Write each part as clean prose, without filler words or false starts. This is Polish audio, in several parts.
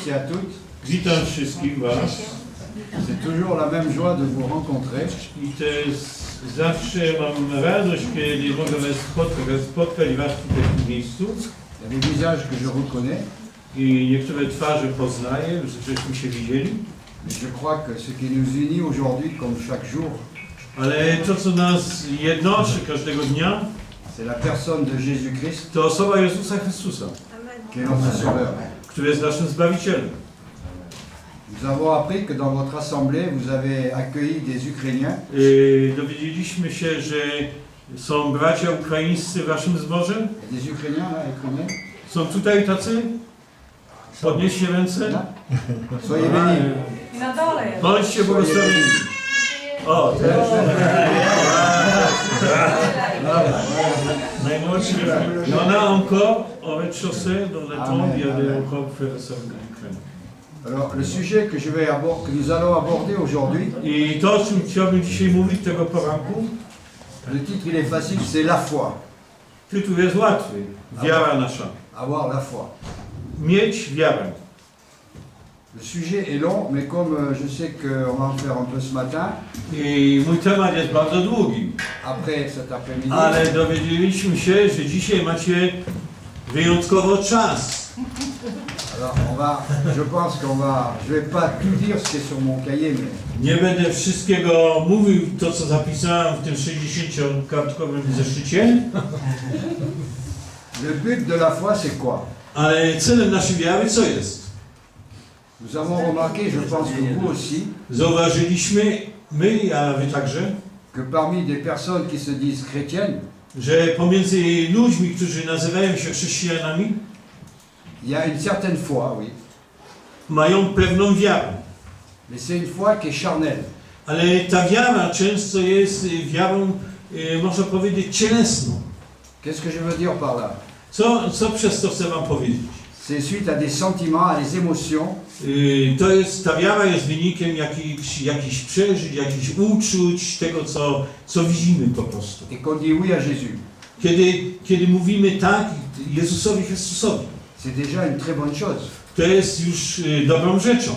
tous et à toutes. Witam wszystkich Was. C'est toujours la même joie de vous rencontrer. I to jest zawsze mam radość, kiedy możemy spotkać Was tutaj w tym miejscu. Il y a des visages que je reconnais. I niektóre twarze poznaję, żeśmy się widzieli. Mais je crois que ce qui nous unit aujourd'hui, comme chaque jour, Ale to, co nas jednoczy każdego dnia, c'est la personne de Jésus-Christ, to osoba Jezusa Chrystusa, qui est notre Sauveur. który jest naszym Zbawicielem. Nous avons appris que dans votre assemblée, vous avez accueilli des Ukrainiens. Dowiedzieliśmy się, że są bracia ukraińscy w Waszym zborze. Des Ukrainiens, là, Ukrainiens. Są tutaj tacy? Podnieście ręce. Là. Soyez bénis. Na dole jest. Bądźcie błogosławieni. O, też. Najmłodszy. No on a encore, on rez-de-chaussée, dans le temps, il y avait encore frères et sœurs ukrainiens. Alors, le sujet que nous allons aborder aujourd'hui, I to, o czym chciałbym dzisiaj mówić tego poranku, le titre il est facile, c'est la foi. tytuł jest łatwy. Wiara nasza. Avoir la foi. Mieć wiarę. Le sujet est long, mais comme je sais qu'on va en faire un peu ce matin, I mój temat jest bardzo długi. après cet après-midi, Ale dowiedzieliśmy się, że dzisiaj macie wyjątkowo czas. alors je vais pas tout dire ce qui est sur mon cahier, mais Nie będę wszystkiego mówił, to co zapisałem w tym 60-kartkowym zeszycie, le but de la foi c'est quoi? ale celem naszej wiary co jest? Nous avons remarqué, je pense que vous aussi, Zauważyliśmy, my, a wy także, que parmi des personnes qui se disent chrétiennes, że pomiędzy ludźmi, którzy nazywają się chrześcijanami, il y a une certaine foi, oui, mają pewną wiarę. mais c'est une foi qui est charnelle. Ale ta wiara często jest wiarą, można powiedzieć, cielesną. Qu'est-ce que je veux dire par là? Co przez to chcę wam powiedzieć? C'est suite à des sentiments, à des émotions, Ta wiara jest wynikiem jakichś przeżyć, jakichś uczuć, tego co widzimy po prostu. et qu'on dit oui à Jésus. Kiedy mówimy tak Jezusowi Chrystusowi, C'est déjà une très bonne chose. to jest już dobrą rzeczą.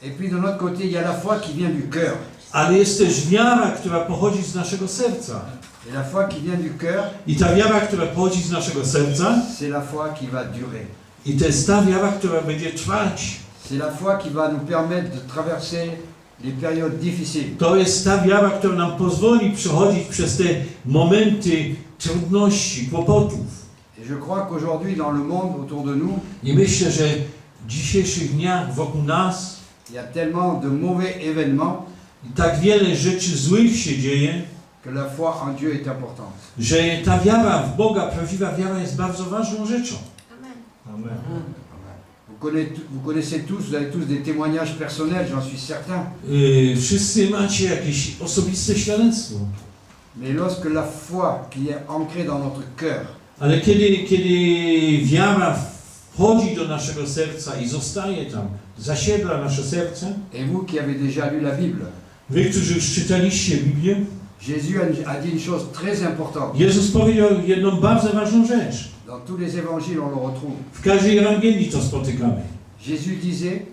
Et puis de notre côté, il y a la foi qui vient du cœur. Ale jest też wiara, która pochodzi z naszego serca. Et la foi qui vient du cœur, I ta wiara, która pochodzi z naszego serca, c'est la foi qui va durer. i to jest ta wiara, która będzie trwać. C'est la foi qui va nous permettre de traverser les périodes difficiles. To jest ta wiara, która nam pozwoli przechodzić przez te momenty trudności, kłopotów. Et je crois qu'aujourd'hui, dans le monde autour de nous, I myślę, że w dzisiejszych dniach wokół nas il y a tellement de mauvais événements tak wiele rzeczy złych się dzieje, que la foi en Dieu est importante. że ta wiara w Boga, prawdziwa wiara jest bardzo ważną rzeczą. Amen. Vous connaissez tous, vous avez tous des témoignages personnels, j'en suis certain. Wszyscy macie jakieś osobiste świadectwo. Mais lorsque la foi qui est ancrée dans notre cœur, Ale kiedy wiara wchodzi do naszego serca i zostaje tam, zasiedla nasze serce, et vous qui avez déjà lu la Bible, wy, którzy już czytaliście Biblię, Jésus a dit une chose très importante. Jezus powiedział jedną bardzo ważną rzecz. Dans tous les évangiles, on le retrouve. W każdej Ewangelii to spotykamy. Jésus disait,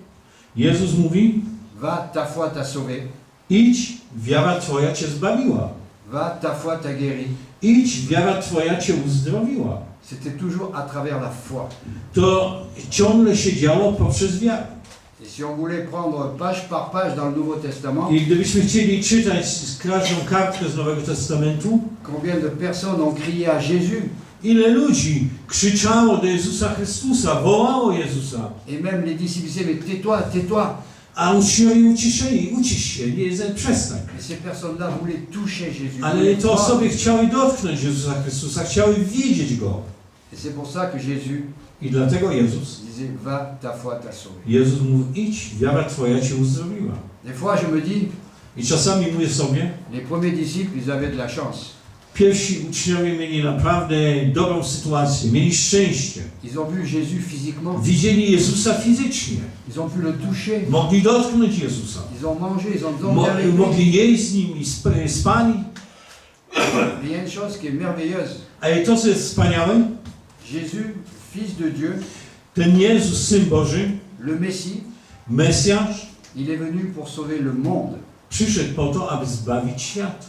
Jezus mówi, va, ta foi t'a sauvé, idź, wiara twoja cię zbawiła. va, ta foi t'a guéri. Idź, wiara twoja cię uzdrowiła. C'était toujours à travers la foi. To ciągle się działo poprzez wiarę. Et si on voulait prendre page par page dans le Nouveau Testament, I gdybyśmy chcieli czytać każdą kartkę z Nowego Testamentu, combien de personnes ont crié à Jésus, ile ludzi krzyczało do Jezusa Chrystusa, wołało Jezusa, et même les disciples disaient, mais tais-toi, tais-toi. a uczniowie uciszeni, ucisz się, przestań. Et ces personnes-là voulaient toucher Jésus. Ale voulaient te croire. osoby chciały dotknąć Jezusa Chrystusa, chciały widzieć Go. Et c'est pour ça que Jésus I dlatego Jezus va, ta foi t'a sauvé. Jezus mówi, idź, wiara twoja cię uzdrowiła. Des fois, je me dis, I czasami mówię sobie, les premiers disciples, ils avaient de la chance. pierwsi uczniowie mieli naprawdę dobrą sytuację, mieli szczęście. Ils ont vu Jésus physiquement. Widzieli Jezusa fizycznie, Ils ont pu le toucher. mogli dotknąć Jezusa, Ils ont mangé, ils ont dormi avec lui. mogli jeść z Nim i spali. Mais il y a une chose qui est merveilleuse. Ale to, co jest wspaniałe, Jésus, Fils de Dieu, ten Jezus, Syn Boży, Le Messie, Mesjasz il est venu pour sauver le monde. przyszedł po to, aby zbawić świat.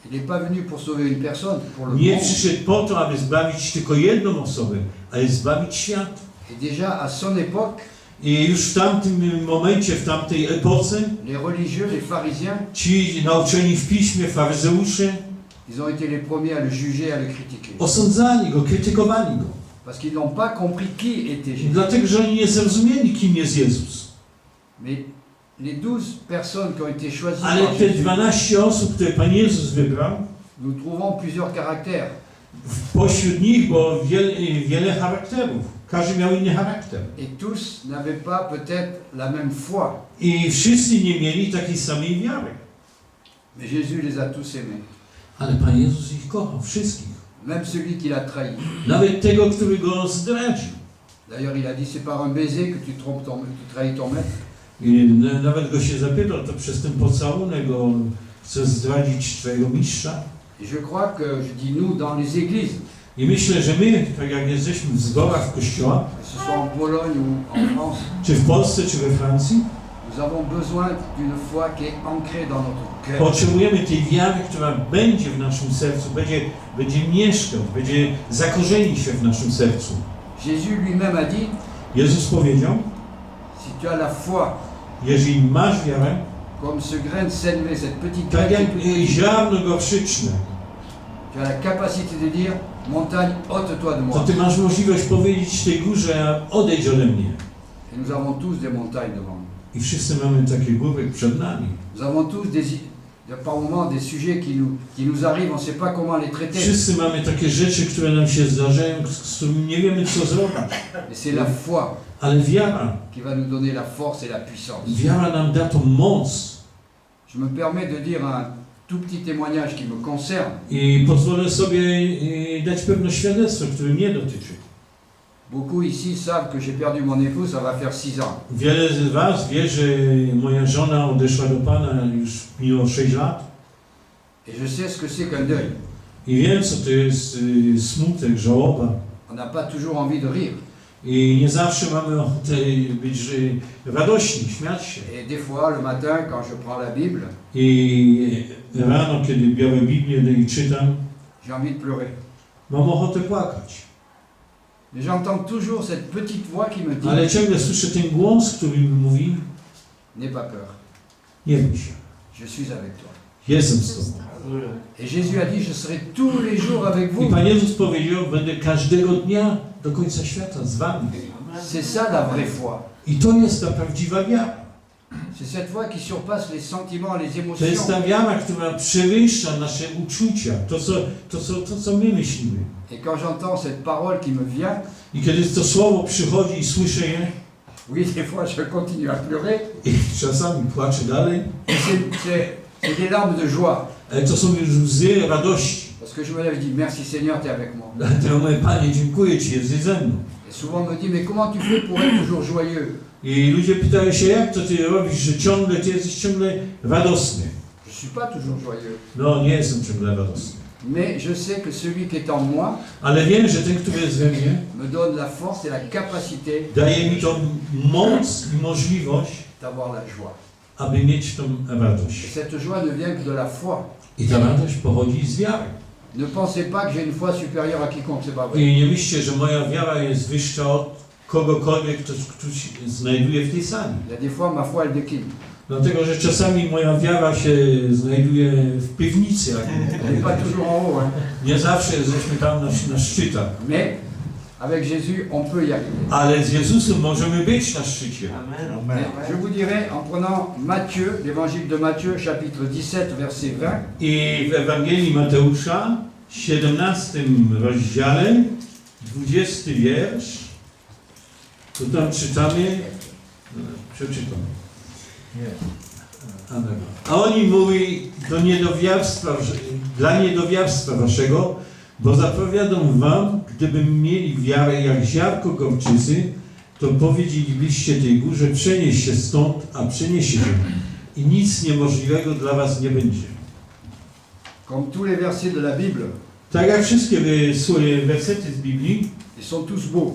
Il n'est pas venu pour sauver une personne, pour le Nie monde. przyszedł po to, aby zbawić tylko jedną osobę, ale zbawić świat. Et déjà à son époque, I już w tamtym momencie, w tamtej epoce, les religieux, les pharisiens, ci nauczeni w piśmie, faryzeusze, ils ont été les premiers à le juger, à le critiquer. osądzali go, krytykowali go. Parce qu'ils n'ont pas compris qui était Jésus. Dlatego, że oni nie zrozumieli, kim jest Jezus. Mais les 12 personnes qui ont été choisies Ale par te Jésus, 12 osób, które Pan Jezus wybrał, nous trouvons plusieurs caractères. pośród nich było wiele charakterów. Każdy miał inny charakter. Et tous n'avaient pas peut-être la même foi. I wszyscy nie mieli takiej samej wiary. Mais Jésus les a tous aimés. Ale Pan Jezus ich kochał, wszystkich. Même celui qui l'a trahi. Nawet tego, który go zdradził. D'ailleurs, il a dit, c'est par un baiser que tu trahis ton maître. I nawet go się zapytał, to przez ten pocałunek on chce zdradzić twojego mistrza. Et je crois que, je dis nous, dans les églises, I myślę, że my, tak jak jesteśmy w zborach, w kościołach, que ce soit en Pologne ou en France, czy w Polsce, czy we Francji, nous avons besoin d'une foi qui est ancrée dans notre cœur. potrzebujemy tej wiary, która będzie w naszym sercu, będzie mieszkać, będzie zakorzenić się w naszym sercu. Jésus lui-même a dit, Jezus powiedział, si tu as la foi, jeżeli masz wiarę, comme ce grain de sénévé, cette petite tak graine, jak ziarno gorczyczne, tu as la capacité de dire, montagne, ôte-toi de to moi. ty masz możliwość powiedzieć tej górze, odejdź ode mnie. Et nous avons tous des montagnes devant nous. I wszyscy mamy takie góry przed nami. Nous avons tous par moments des sujets qui nous arrivent, on ne sait pas comment les traiter. Wszyscy mamy takie rzeczy, które nam się zdarzają, z którymi nie wiemy, co zrobić. Et c'est la foi Ale wiara, qui va nous donner la force et la puissance. wiara nam da tą moc. Je me permets de dire un tout petit témoignage qui me concerne. I pozwolę sobie dać pewne świadectwo, które mnie dotyczy. Beaucoup ici savent que j'ai perdu mon épouse, ça va faire 6 ans. Wiele z was wie, że moja żona odeszła do Pana już minęło 6 lat. Et je sais ce que c'est qu'un deuil. I wiem, co to jest smutek, żałoba. On n'a pas toujours envie de rire. I nie zawsze mamy ochotę być radośni, śmiać się. Et des fois, le matin, quand je prends la Bible, I rano, kiedy biorę Biblię i czytam, j'ai envie de pleurer. mam ochotę płakać. Mais j'entends toujours cette petite voix qui me dit, Ale ciągle słyszę ten głos, który mi mówi, n'aie pas peur, nie bój się, je suis avec toi. jestem z Tobą. Et Jésus a dit, je serai tous les jours avec I vous. Pan Jezus powiedział, będę każdego dnia do końca świata z wami. C'est ça la vraie foi. I to jest ta prawdziwa wiara. C'est cette foi qui surpasse les sentiments, les To jest émotions. ta wiara, która przewyższa nasze uczucia, to co my myślimy. Et quand j'entends cette parole qui me vient, I kiedy to słowo przychodzi i słyszę je, oui, des fois je continue à pleurer, i czasami płaczę dalej, et c'est des larmes de joie. ale to są już łzy radości. Parce que je me lève et je dis, merci Seigneur, tu es avec moi. Dlatego mówię, Panie, dziękuję Ci, jesteś ze mną. Et souvent on me dit, mais comment tu fais pour être toujours joyeux? I ludzie pytają się, jak to Ty robisz, że Ty jesteś ciągle radosny. Je ne suis pas toujours joyeux. No, nie jestem ciągle radosny. Mais je sais que celui qui est en moi Ale wiem, że ten, który jest we mnie, me donne la force et la capacité daje mi tą moc i możliwość, d'avoir la joie. aby mieć tą radość. Et cette joie ne vient que de la foi. I ta radość pochodzi z wiary. Ne pensez pas que j'ai une foi supérieure à quiconque, c'est pas vrai. I nie myślcie, że moja wiara jest wyższa od kogokolwiek, kto się znajduje w tej sali. Il y a des fois, ma foi, elle décline. Dlatego, że czasami moja wiara się znajduje w piwnicy. Elle n'est pas toujours en haut. Hein. Nie zawsze jesteśmy tam na szczytach. Mais avec Jésus, on peut y arriver. Ale z Jezusem możemy być na szczycie. Je vous dirai, en prenant Matthieu, l'évangile de Matthieu, chapitre 17, verset 20, I w Ewangelii Mateusza, 17 rozdziale, 20 wiersz, to tam czytamy, przeczytam. A on im mówi dla niedowiarstwa waszego, bo zapowiadam wam, gdyby mieli wiarę jak ziarnko gorczycy, to powiedzielibyście tej górze, przenieś się stąd, a przeniesie się. I nic niemożliwego dla was nie będzie. comme tous les versets de la Bible, Tak jak wszystkie wersety z Biblii ils sont tous beaux.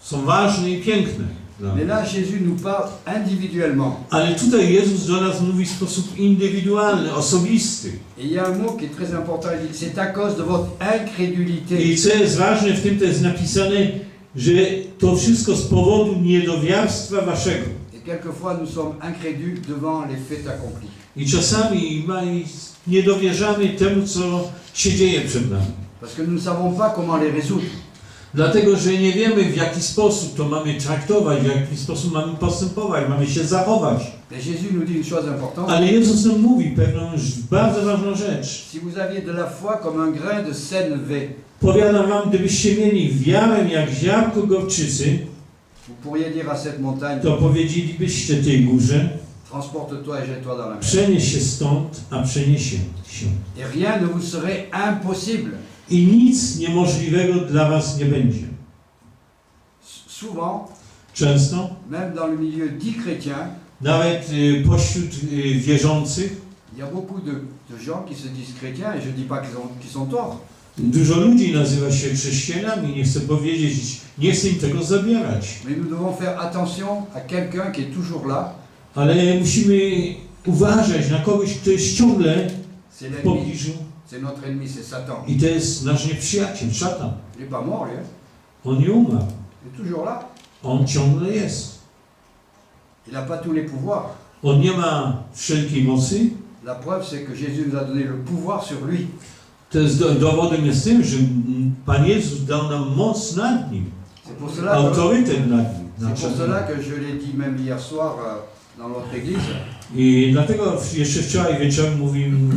są ważne i piękne. Mais là, Jésus nous parle individuellement. Ale tutaj Jezus do nas mówi w sposób indywidualny, osobisty. Et il y a un mot qui est très important, il dit, c'est à cause de votre incrédulité. I co jest ważne w tym, to jest napisane, że to wszystko z powodu niedowiarstwa waszego. Et quelquefois, nous sommes incrédules devant les faits accomplis. I czasami nie dowierzamy temu, co się dzieje przed nami. Parce que nous ne savons pas comment les résoudre. Dlatego, że nie wiemy, w jaki sposób to mamy traktować, w jaki sposób mamy postępować, mamy się zachować. Mais Jésus nous dit une chose importante. Ale Jezus nam mówi pewną bardzo ważną rzecz. Si vous aviez de la foi comme un grain de sénévé, Powiadam wam, gdybyście mieli wiarę jak ziarnko gorczycy, vous pourriez dire à cette montagne, to powiedzielibyście tej górze, transporte-toi et jette-toi dans la mer. przenieś się stąd, a przeniesie się. Et rien ne vous serait impossible. I nic niemożliwego dla was nie będzie. Souvent, Często, même dans le milieu dit chrétien, nawet pośród wierzących, il y a beaucoup de gens qui se disent chrétiens, et je ne dis pas qu'ils sont tort. dużo ludzi nazywa się chrześcijanami, nie chcę powiedzieć, nie chcę im tego zabierać. Mais nous devons faire attention à quelqu'un qui est toujours là. Ale musimy uważać na kogoś, kto jest ciągle C'est w l'ennemi, pobliżu c'est notre ennemi, c'est Satan. i to jest nasz nieprzyjaciel, szatan. Il n'est pas mort, lui. On nie umarł, Il est toujours là. on ciągle jest. Il n'a pas tous les pouvoirs. On nie ma wszelkiej mocy. La preuve, c'est que Jésus nous a donné le pouvoir sur lui. To jest dowodem jest tym, że Pan Jezus dał nam moc nad nim, C'est pour cela autorytet nad nim. c'est pour cela que je l'ai dit même hier soir dans notre église. I dlatego jeszcze wczoraj wieczorem mówiłem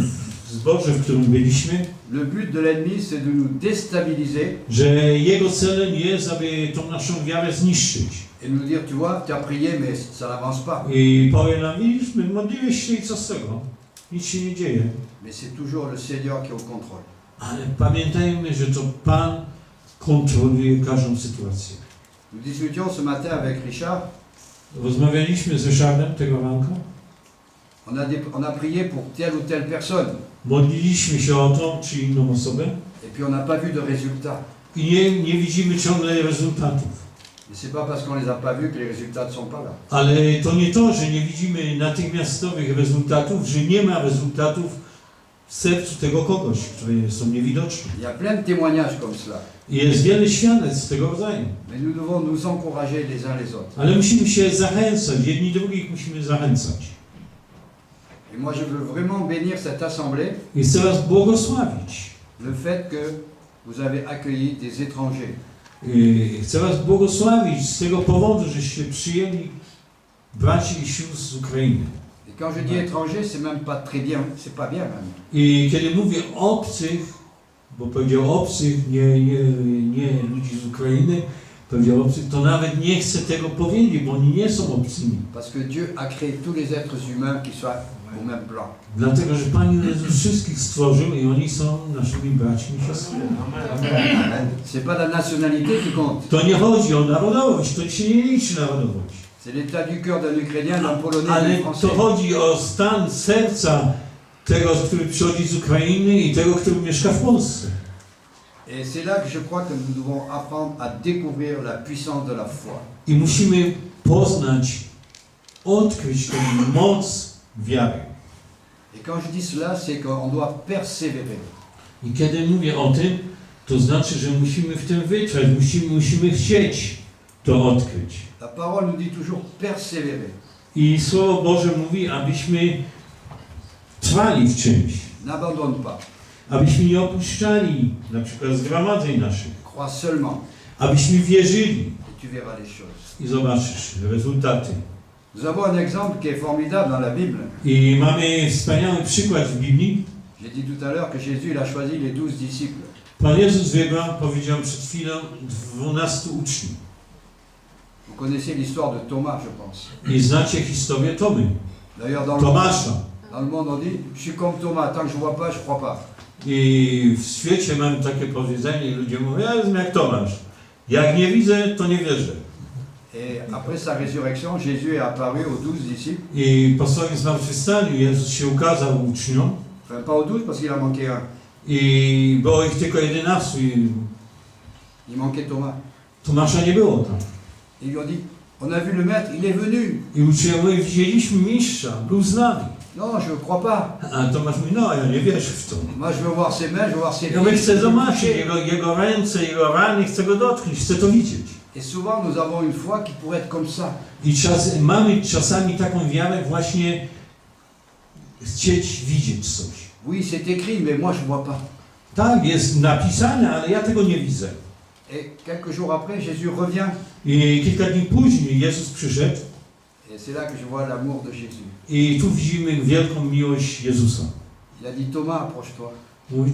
w zborze, w którym byliśmy, Le but de l'ennemi, c'est de nous déstabiliser że jego celem jest, aby tą naszą wiarę zniszczyć. et nous dire, tu vois, tu as prié, mais ça n'avance pas. I powie nam, widzisz, modliłeś się i co z tego? Nic się nie dzieje. Mais c'est toujours le Seigneur qui est au contrôle. Ale pamiętajmy, że to Pan kontroluje każdą sytuację. Nous discutions ce matin avec Richard. Rozmawialiśmy z Ryszardem tego ranka. On a prié pour telle ou telle personne. Modliliśmy się o tą czy inną osobę Et puis on n'a pas vu de résultat. i nie widzimy ciągle rezultatów. Et c'est pas parce qu'on les a pas vus que les résultats ne sont pas là. Ale to nie to, że nie widzimy natychmiastowych rezultatów, że nie ma rezultatów w sercu tego kogoś, które są niewidoczne. Il y a plein de témoignages comme cela. I jest wiele świadectw tego rodzaju. Mais nous devons nous encourager les uns les autres. Ale musimy się zachęcać, jedni drugich musimy zachęcać. Et moi je veux vraiment bénir cette assemblée, I chcę was błogosławić. le fait que vous avez accueilli des étrangers. Chcę was błogosławić z tego powodu, żeście przyjęli braci i sióstr z Ukrainy. Et quand je dis étrangers, c'est même pas très bien, c'est pas bien même. I kiedy mówię obcych, bo powiedział obcych, nie ludzi z Ukrainy, powiedział obcych, to nawet nie chcę tego powiedzieć, bo oni nie są obcymi. Parce que Dieu a créé tous les êtres humains qui soient au même plan. Dlatego, że Pan Jezus wszystkich stworzył i oni są naszymi braćmi i siostrami. C'est pas la nationalité qui compte. To nie chodzi o narodowość, to się nie liczy narodowość. C'est l'état du cœur d'un Ukrainien, d'un Polonais, Ale d'un to Français. chodzi o stan serca tego, który przychodzi z Ukrainy i tego, który mieszka w Polsce. Et c'est là que je crois que nous devons apprendre à découvrir la puissance de la foi. I musimy poznać, odkryć tę moc wiary. Et quand je dis cela, c'est qu'on doit persévérer. I kiedy mówię o tym, to znaczy, że musimy w tym wytrwać, musimy chcieć to odkryć. La parole nous dit toujours persévérer. I Słowo Boże mówi, abyśmy trwali w czymś, N'abandonne pas. abyśmy nie opuszczali na przykład zgromadzeń naszych, Crois seulement abyśmy wierzyli et tu verras les choses. i zobaczysz rezultaty. Nous avons un exemple qui est formidable dans la Bible. I mamy wspaniały przykład w Biblii. J'ai dit tout à l'heure que Jésus il a choisi les 12 disciples. Pan Jezus wybrał, powiedział przed chwilą, 12 uczniów. Vous connaissez l'histoire de Thomas, je pense. I znacie historię Tomy, D'ailleurs, dans Tomasza. le monde, on dit, je suis comme Thomas, tant que je vois pas, je crois pas. I w świecie mam takie powiedzenie i ludzie mówią, ja jestem jak Tomasz. Jak nie widzę, to nie wierzę. Et après sa résurrection, Jésus est apparu aux 12 disciples. I po swoim zmartwychwstaniu Jezus się ukazał uczniom. Enfin, pas aux 12 parce qu'il en manquait un. I było ich tylko 11 i Il manquait Thomas. Tomasza nie było tam. Ils lui ont dit, On a vu le maître, il est venu. I uczniowie widzieliśmy mistrza, był z nami. Non, je ne crois pas. A Tomasz mówi, no ja nie wierzę w to. Moi, je veux voir ses mains, je veux voir ses Ja mówię, chcę je veux zobaczyć toucher. jego ręce, jego rany, chcę go dotknąć, chcę to widzieć. Et souvent, nous avons une foi qui pourrait être comme ça. I mamy czasami taką wiarę właśnie chcieć widzieć coś. Oui, c'est écrit, mais moi, je ne vois pas. Tak, jest napisane, ale ja tego nie widzę. Et quelques jours après, Jésus revient. I kilka dni później Jezus przyszedł Et c'est là que je vois l'amour de Jésus. i tu widzimy wielką miłość Jezusa. Il a dit, Thomas, approche-toi. Mówi,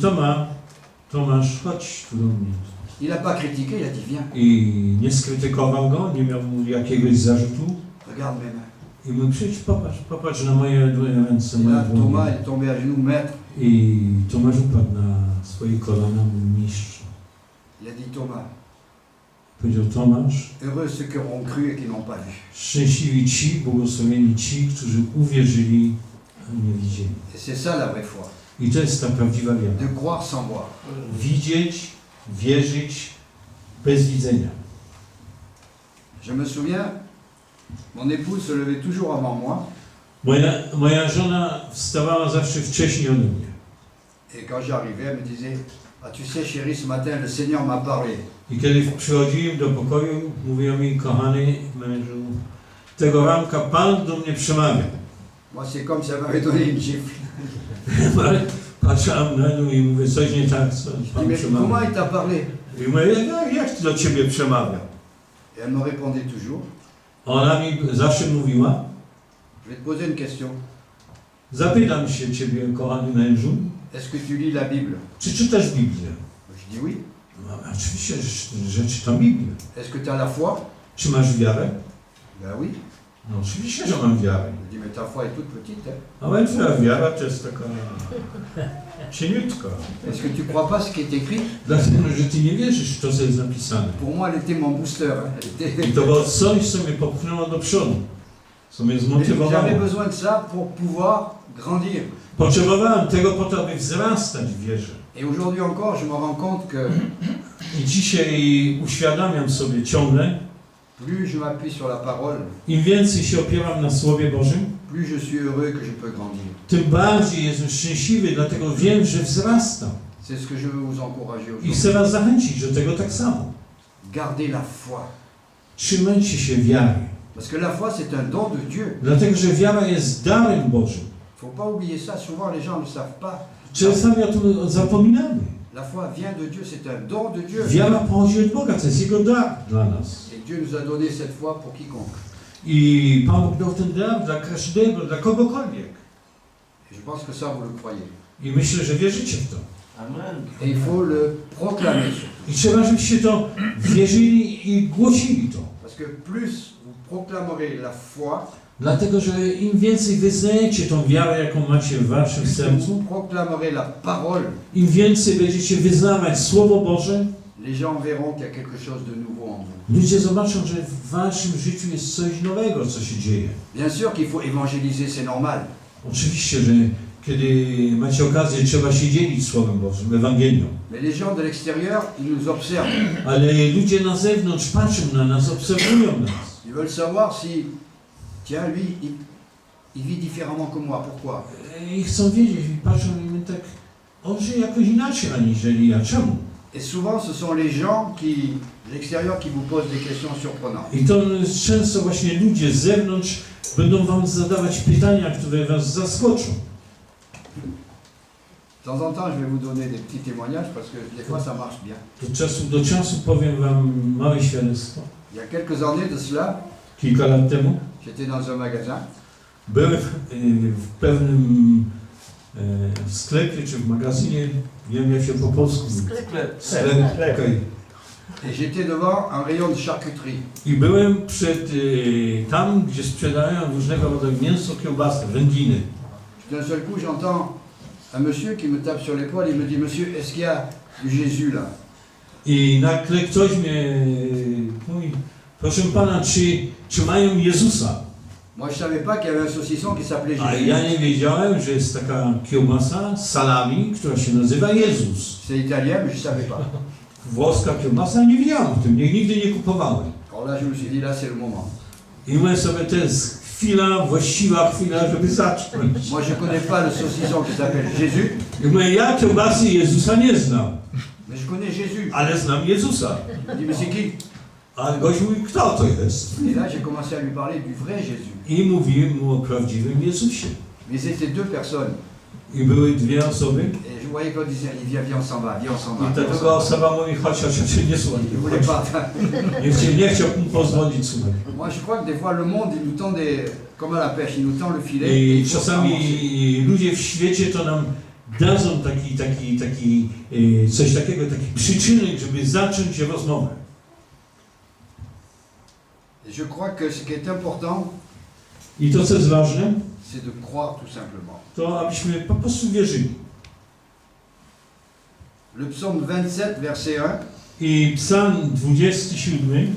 Tomasz, chodź tu do mnie. Il n'a pas critiqué, il a dit, viens, I nie skrytykował go, nie miał mu jakiegoś zarzutu. regarde mes mains. I mówi, przyjdź, popatrz na moje ręce, Et moje là, Thomas dłonie. est tombé à genoux, maître. I Tomasz upadł na swoje kolana, mówi, mistrzu. Il a dit, Thomas, Powiedział Tomasz, heureux ceux qui auront cru et qui n'ont pas vu. szczęśliwi ci, błogosławieni ci, którzy uwierzyli, a nie widzieli. Et c'est ça la vraie foi. I to jest ta prawdziwa wiara. De croire sans voir. Widzieć, wierzyć bez widzenia. Je me souviens, mon épouse se levait toujours avant moi. Moja żona wstawała zawsze wcześniej ode mnie. Et quand j'arrivais, elle me disait, ah tu sais chérie, ce matin le Seigneur m'a parlé. I kiedy przychodziłem do pokoju, mówiła mi, kochany mężu, tego ranka Pan do mnie przemawia. Moi c'est comme si elle m'avait donné une gifle. Patrzyłam na nią i mówię, coś nie tak, co Je dis, Pan mais comment przemawia. il t'a parlé? I mówię, jak do ciebie przemawia? Et elle me répondait toujours. Ona mi zawsze mówiła, Je vais te poser une question. zapytam się ciebie, kochany mężu, Est-ce que tu lis la Bible? czy czytasz Biblię? Je dis oui. No, oczywiście, że czytam Biblię. Est-ce que tu as la foi? Czy masz wiarę? Ben oui. No oczywiście, że mam wiarę. Je dis, mais ta foi est toute petite. Hein? Ale twoja wiara to jest taka cieniutka. Est-ce que tu crois pas ce qui est écrit? Dlatego, że ty nie wierzysz w to, co jest napisane. Pour moi, elle était mon booster. Hein? Elle était... I to było coś, co mnie popchnęło do przodu. Co mnie zmotywowało. J'avais besoin de ça pour pouvoir grandir. Potrzebowałem tego po to, aby wzrastać w wierze. Et aujourd'hui encore, je me rends compte que I dzisiaj uświadamiam sobie ciągle, plus je m'appuie sur la parole, im więcej się opieram na Słowie Bożym, plus je suis heureux que je peux grandir. tym bardziej jestem szczęśliwy, dlatego wiem, że wzrastam. C'est ce que je veux vous encourager I aujourd'hui. chcę was zachęcić do tego tak samo. Gardez la foi. Trzymajcie się wiary. Parce que la foi, c'est un don de Dieu. Dlatego, że wiara jest darem Bożym. Il ne faut pas oublier ça. Souvent, les gens ne le savent pas. Czasami o tym zapominamy. La foi vient de Dieu. C'est un don de Dieu. Wiara pochodzi od Boga, to jest Jego dar dla nas. Et Dieu nous a donné cette foi pour quiconque. I Pan Bóg dał ten dar dla każdego, dla kogokolwiek. Et je pense que ça, vous le croyez. I myślę, że wierzycie w to. Amen. Et il faut le proclamer surtout. I trzeba, żebyście to wierzyli i głosili to. Parce que plus vous proclamerez la foi, Dlatego, że im więcej wyznajecie tą wiarę, jaką macie w waszym plus vous sercu, proclamerez la parole, im więcej będziecie wyznawać Słowo Boże, les gens verront qu'il y a quelque chose de nouveau en vous. ludzie zobaczą, że w waszym życiu jest coś nowego, co się dzieje. Bien sûr qu'il faut évangéliser, c'est normal. Oczywiście, że kiedy macie okazję, trzeba się dzielić Słowem Bożym, Ewangelią. Mais les gens de l'extérieur, ils nous observent. Ale ludzie na zewnątrz patrzą na nas, obserwują nas. Ils veulent savoir si, tiens, lui, il vit différemment que moi. Pourquoi? I chcą wiedzieć, i patrzą i my tak, on żyje jakoś inaczej aniżeli ja. Czemu? Et souvent, ce sont les gens de l'extérieur qui vous posent des questions surprenantes. I to często właśnie ludzie z zewnątrz będą wam zadawać pytania, które was zaskoczą. De temps en temps, je vais vous donner des petits témoignages parce que des fois, ça marche bien. Do czasu powiem wam małe świadectwo. Il y a quelques années de cela, Kilka lat temu j'étais dans un magasin byłem w pewnym sklepie czy w magazynie, nie wiem jak się po polsku mówi. Sklep. Okej. et j'étais devant un rayon de charcuterie. I byłem przed tam, gdzie sprzedają różnego rodzaju mięso, kiełbasę, wędliny. D'un seul coup, j'entends un monsieur qui me tape sur l'épaule. Il me dit, monsieur, est-ce qu'il y a du Jésus là? I nagle ktoś mnie mówi, proszę pana, czy mają Jezusa? Moi, je ne savais pas qu'il y avait un saucisson qui s'appelait A Jésus. ja nie wiedziałem, że jest taka kiełbasa z salami, która się nazywa Jezus. C'est italien, mais je ne savais pas. Włoska kiełbasa, nie wiedziałem o tym, nigdy nie kupowałem. Alors là, je me suis dit, là, c'est le moment. I mówię sobie, to jest chwila, właściwa chwila, żeby zacząć. Moi, je ne connais pas le saucisson qui s'appelle Jésus, I mówię, ja kiełbasy Jezusa nie znam, mais je connais Jésus. ale znam Jezusa. Il dit, mais c'est qui? A gość mówi, kto to jest? Et là, j'ai commencé à lui parler du vrai Jésus. I mówiłem mu o prawdziwym Jezusie. Mais c'était deux personnes. I były dwie osoby. Et je voyais Claude disait, viens, viens, on s'en va, viens, on s'en va. I ta druga osoba mówi, chodź, nie słuchaj. Il ne voulait pas. Nie chciał mu pozwolić słuchać. Moi, je crois que des fois, le monde, il nous tend des... comme à la pêche, il nous tend le filet. et I il faut czasami avancer. ludzie w świecie to nam dadzą coś takiego, taki przyczynek, żeby zacząć rozmowę. Et je crois que ce qui est important, I to, co jest ważne, c'est de croire tout simplement. to abyśmy po prostu wierzyli. Le psaume 27, verset 1, I psalm 27,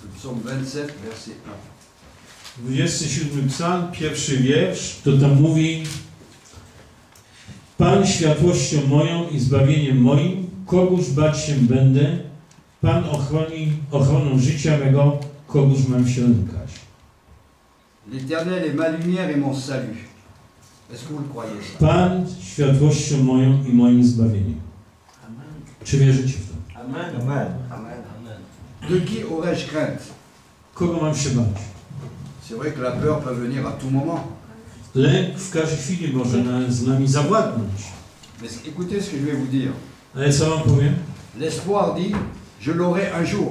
le psaume 27, verset 1. 27 psalm, pierwszy wiersz, to tam mówi: Pan światłością moją i zbawieniem moim, kogóż bać się będę, Pan ochroni ochroną życia mego, kogóż mam się lękać. L'Éternel est ma lumière et mon salut. Est-ce que vous le croyez ça? Pan światłością moją i moim zbawieniem. Czy wierzycie w to? Amen. Amen. De qui aurais-je crainte? Kogo mam się bać? C'est vrai que la peur peut venir à tout moment. Lęk w każdej chwili może z nami zawładnąć. Mais écoutez ce que je vais vous dire. Ale co wam powiem? L'espoir dit, je l'aurai un jour.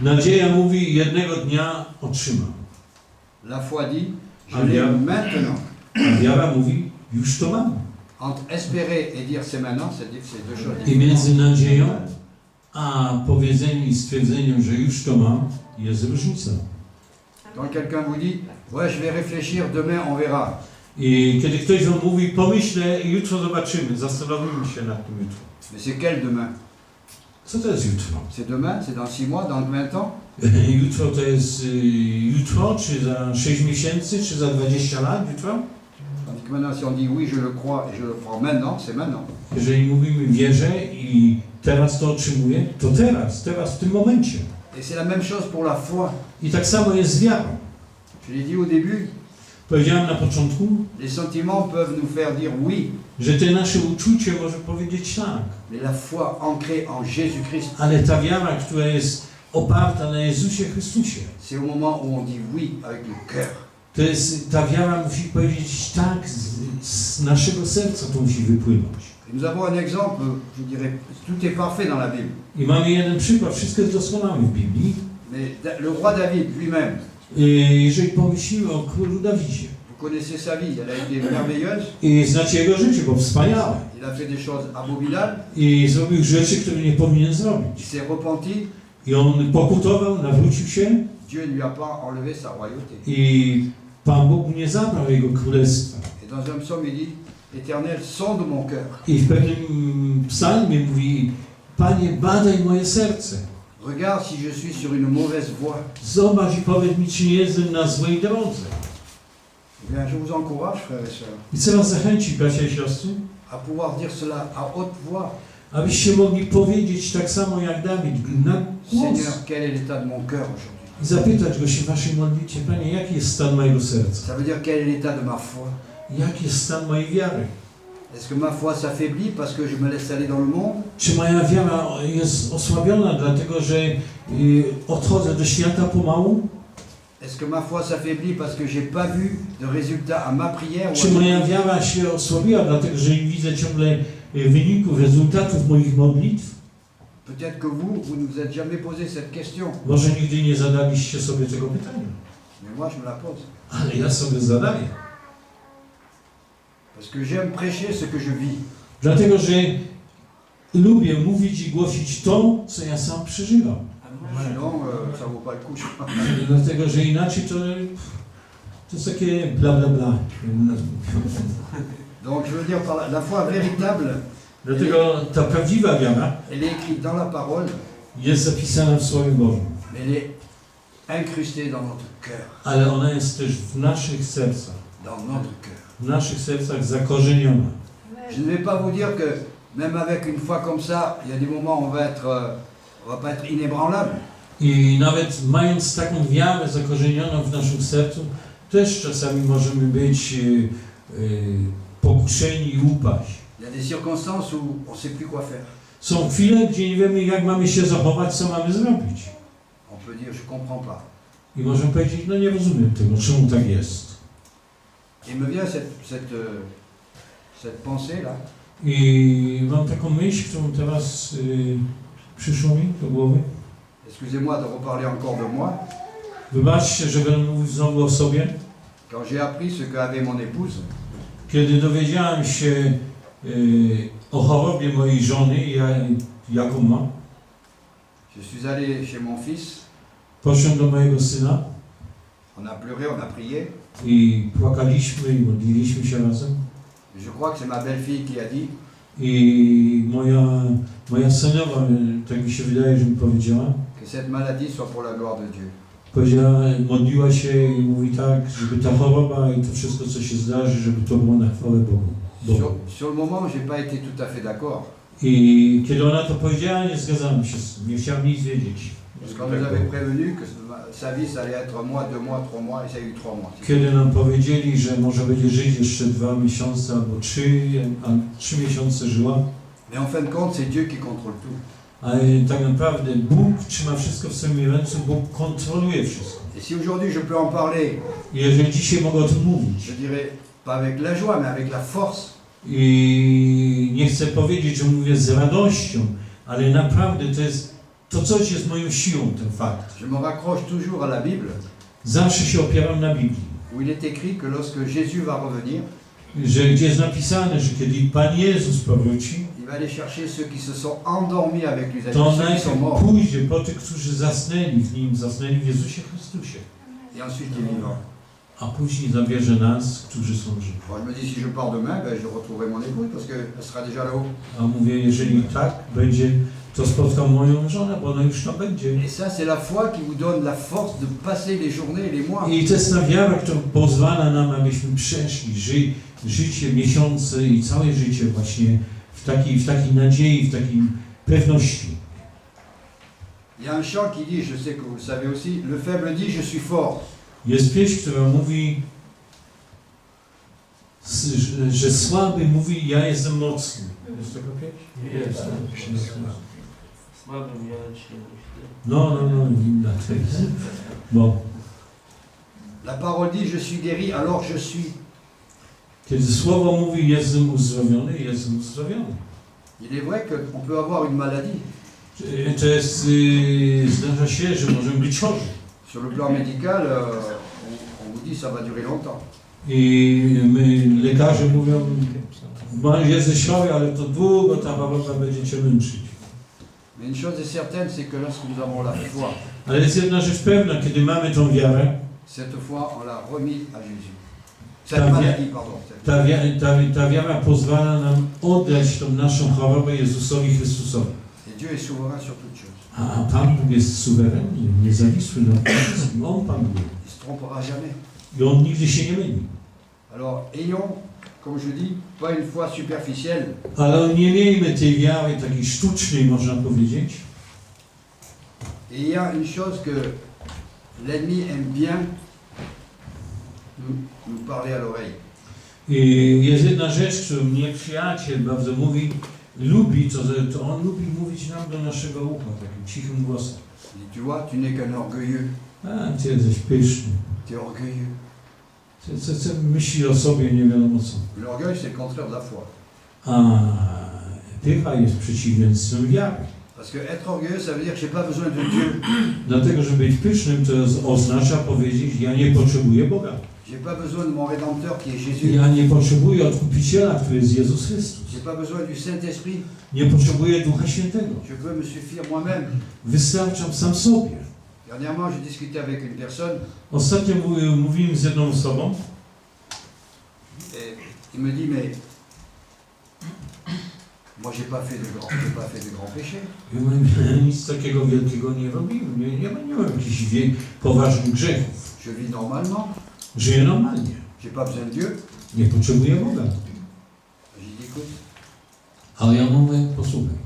Nadzieja mówi, jednego dnia otrzymam. La foi dit, je Amen. l'ai maintenant. A wiara mówi, już to mam. Entre espérer et dire c'est maintenant, c'est deux choses I différentes. między nadzieją a powiedzeniem i stwierdzeniem, że już to mam, jest różnica. Quand quelqu'un vous dit, ouais, je vais réfléchir, demain on verra. I kiedy ktoś wam mówi, pomyślę, jutro zobaczymy, zastanowimy się nad tym jutro. Mais c'est quel demain? Co to jest jutro? C'est demain? C'est dans 6 mois? Dans 20 ans? Jutro to jest jutro, czy za 6 miesięcy, czy za 20 lat jutro? Tandis que maintenant, si on dit oui, je le crois et je le prends maintenant, c'est maintenant. Jeżeli mówimy wierzę i teraz to otrzymuję, to teraz w tym momencie. Et c'est la même chose pour la foi. I tak samo jest z wiarą. Je l'ai dit au début, Powiedziałem na początku, les sentiments peuvent nous faire dire oui, że te nasze uczucie może powiedzieć tak, mais la foi ancrée en Jésus-Christ, ale ta wiara, która jest oparta na Jezusie Chrystusie, c'est au moment où on dit oui avec le cœur. to jest, ta wiara musi powiedzieć tak, z naszego serca to musi wypłynąć. Et nous avons un exemple, je dirais, tout est parfait dans la Bible. I mamy jeden przykład, wszystko jest doskonałe w Biblii. Mais le roi David lui-même, Jeżeli pomyślimy o królu Dawidzie, vous connaissez sa vie, elle a été merveilleuse, i znacie jego życie, bo wspaniałe. il a fait des choses abominables, I zrobił rzeczy, które nie powinien il zrobić. s'est repenti, I on pokutował, nawrócił się Dieu ne lui a pas enlevé sa royauté. i Pan Bóg nie zabrał jego królestwa. Et dans un psaume, il dit, Éternel, sonde mon cœur. I w pewnym psalmie mówi: Panie, badaj moje serce. Regarde si je suis sur une mauvaise voie. Zobacz i powiedz mi, czy nie jestem na złej drodze. Eh bien, je vous encourage, frères et sœurs, I chcę was zachęcić, bracia i siostry, à pouvoir dire cela à haute voix. abyście mogli powiedzieć tak samo jak Dawid, na głos. Seigneur, quel est l'état de mon cœur aujourd'hui? I zapytać go się w waszej modlitwie: Panie, jaki jest stan mojego serca? Ça veut dire quel est l'état de ma foi? Jaki jest stan mojej wiary? Est-ce que ma foi s'affaiblit parce que je me laisse aller dans le monde? Czy moja wiara jest osłabiona dlatego, że odchodzę do świata pomału? Est-ce que ma foi s'affaiblit parce que j'ai pas vu de résultat à ma prière? Czy moja wiara się osłabiła dlatego, że nie widzę ciągle wyników, rezultatów moich modlitw? Peut-être que vous ne vous êtes jamais posé cette question. Może nigdy nie zadaliście sobie tego pytania, Mais moi, je me la pose. ale ja sobie zadaję. Parce que j'aime prêcher ce que je vis. Dlatego, że lubię mówić i głosić to, co ja sam przeżywam. Sinon, ça vaut pas le coup. je crois. Dlatego, że inaczej to jest takie bla bla bla. Donc, je veux dire, par la foi véritable, Dlatego ta prawdziwa wiara elle est écrite dans la parole, jest zapisana w Słowie Bożym, mais elle est incrustée dans notre cœur. ale ona jest też w naszych sercach. Dans notre cœur. W naszych sercach zakorzeniona. Je ne vais pas vous dire que même avec une foi comme ça, il y a des moments où on va pas être inébranlable. I nawet mając taką wiarę zakorzenioną w naszym sercu, też czasami możemy być pokuszeni i upaść. Il y a des circonstances où on ne sait plus quoi faire. Są chwile, gdzie nie wiemy, jak mamy się zachować, co mamy zrobić. On peut dire, je ne comprends pas. I możemy powiedzieć, no nie rozumiem tego, czemu tak jest. Il me vient cette pensée-là. I mam taką myśl, którą teraz przyszło mi do głowy. Excusez-moi de reparler encore de moi. Wybaczcie, że będę mówił znowu o sobie. Quand j'ai appris ce qu'avait mon épouse, Kiedy dowiedziałem się o chorobie mojej żony, jaką ma, je suis allé chez mon fils. poszedłem do mojego syna On a pleuré, on a prié. i płakaliśmy i modliliśmy się razem. Je crois que c'est ma belle-fille qui a dit, I moja synowa, tak mi się wydaje, że mi powiedziała, que cette maladie soit pour la gloire de Dieu. powiedziała, modliła się i mówi tak, żeby ta choroba i to wszystko, co się zdarzy, żeby to było na chwałę Bogu. Sur le moment, je n'ai pas été tout à fait d'accord. I kiedy ona to powiedziała, nie zgadzałem się z tym, nie chciałem nic wiedzieć. Parce qu'on nous avait prévenu que sa vie, ça allait être mois, 2 mois, 3 mois, et ça a eu 3 mois. Kiedy nam powiedzieli, że może będzie żyć jeszcze 2 miesiące albo 3 miesiące żyła, Mais en fin de compte, c'est Dieu qui contrôle tout. ale tak naprawdę Bóg trzyma wszystko w swoim ręce, Bóg kontroluje wszystko. Et si aujourd'hui je peux en parler, I jeżeli dzisiaj mogę o tym mówić, je dirais pas avec la joie, mais avec la force, i nie chcę powiedzieć, że mówię z radością, ale naprawdę to coś jest moją siłą, ten fakt. je me raccroche toujours à la Bible, Zawsze się opieram na Biblii, où il est écrit que lorsque Jésus va revenir, że gdzie jest napisane, że kiedy Pan Jezus powróci, il va aller chercher ceux qui se sont endormis avec lui, to ceux qui sont najpierw morts, pójdzie po tych, którzy zasnęli w Nim, zasnęli w Jezusie Chrystusie, et ensuite les vivants. a później zabierze nas, którzy są żywi. Bon, je me dis, si je pars demain, ben, je retrouverai mon épouse, parce qu'elle sera déjà là-haut. A mówię, jeżeli tak będzie, to spotkam moją żonę, bo ona już tam będzie. Et ça, c'est la foi qui vous donne la force de passer les journées et les mois. I to jest ta wiara, która pozwala nam, abyśmy przeszli życie, miesiące i całe życie właśnie w takiej nadziei, w takiej pewności. Il y a un chant qui dit, je sais que vous le savez aussi, le faible dit, je suis fort. Jest pieśń, która mówi, że słaby mówi, ja jestem mocny. Jest taka pieśń? Jest. Słaby miałem się. No, inna to jest. Bo La parole dit, je suis guéri, alors je suis. kiedy słowo mówi, jestem uzdrowiony, jestem uzdrowiony. Il est vrai qu'on peut avoir une maladie. To jest, zdarza się, że możemy być chorzy. Sur le plan médical, on vous dit, ça va durer longtemps. I lekarze mówią, jesteś chory, ale to długo ta choroba będzie cię męczyć. Mais une chose est certaine, c'est que lorsque nous avons la foi, Ale jest jedna rzecz pewna, kiedy mamy tą wiarę, cette foi, on l'a remis à Jésus. Ta Cette vie- maladie, pardon. ta wiara pozwala nam oddać tą naszą chorobę Jezusowi Chrystusowi. Et Dieu est souverain sur toutes choses. A Pan Bóg jest suwerenny, niezawisły nad wszystkim. On panuje. Il ne se trompera jamais. I On nigdy się nie myli. Alors, ayons, comme je dis, pas une foi superficielle, Ale nie miejmy tej wiary takiej sztucznej, można powiedzieć. et il y a une chose que l'ennemi aime bien nous parler à l'oreille. I jest jedna rzecz, którą nieprzyjaciel bardzo lubi, to on lubi mówić nam do naszego ucha, takim cichym głosem. Il dit, tu vois, tu n'es qu'un orgueilleux. A, ty jesteś pyszny. Tu es orgueilleux. Ty myśli o sobie nie wiadomo co. L'orgueil, c'est le contraire de la foi. A pycha jest przeciwieństwem wiary. Parce que être orgueilleux, ça veut dire que je n'ai pas besoin de Dieu. Dlatego, że być pysznym, to oznacza powiedzieć, ja nie potrzebuję Boga. Je n'ai pas besoin de mon Rédempteur qui est Jésus. Ja nie potrzebuję Odkupiciela, który jest Jezus Chrystus. Je n'ai pas besoin du Saint-Esprit. Nie potrzebuję Ducha Świętego. Je peux me suffire moi-même. Wystarczam sam sobie. Dernièrement, j'ai discuté avec une personne Ostatnio mówiłem z jedną osobą et il me dit, mais moi, j'ai pas fait de grands péchés. i mówię, nic takiego wielkiego nie robiłem. Nie mam jakichś poważnych grzechów. Je vis normalement. Żyję normalnie. J'ai pas besoin de Dieu. Nie potrzebuję Boga. J'ai dit, écoute, Ale ja mówię, posłuchaj,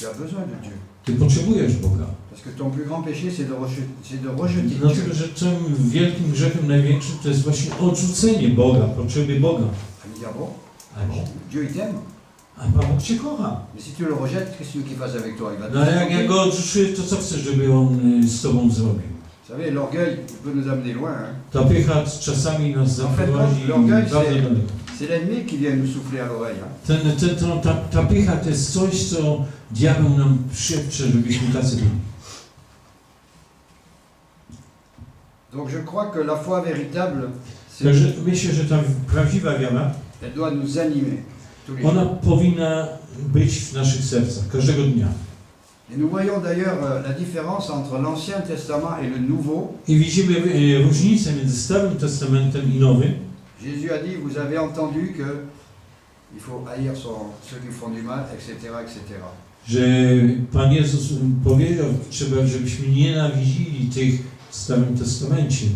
Tu as besoin de Dieu. ty potrzebujesz Boga. Parce que ton plus grand péché, c'est de rejeter Dieu. Dlatego, że tym wielkim grzechem największym to jest właśnie odrzucenie Boga, potrzeby Boga. Elle me dit, ah bon, A, Dieu il t'aime, a Pan Bóg cię kocha. mais si tu le rejettes, qu'est-ce que tu veux qu'il fasse avec toi? Il va te No ale jak ja détruire. go odrzuciłem, to co chcesz, żeby on z tobą zrobił? Vous savez, l'orgueil il peut nous amener loin. Hein. Ta pycha czasami nas zaprowadzi l'orgueil, bardzo c'est- daleko. C'est l'ennemi qui vient nous souffler à l'oreille. Hein. Ta pycha to jest coś, co diabeł nam szepcze, żebyśmy tacy byli. Donc je crois que la foi véritable, Także myślę, że ta prawdziwa wiara, elle doit nous animer tous les jours. ona powinna być w naszych sercach, każdego dnia. Et nous voyons d'ailleurs la différence entre l'Ancien Testament et le Nouveau. I widzimy różnicę między Starym Testamentem i Nowym. Jésus a dit, vous avez entendu que il faut haïr ceux qui font du mal, etc., etc. Że Pan Jezus powiedział, trzeba, żebyśmy nienawidzili tych w Starym Testamencie,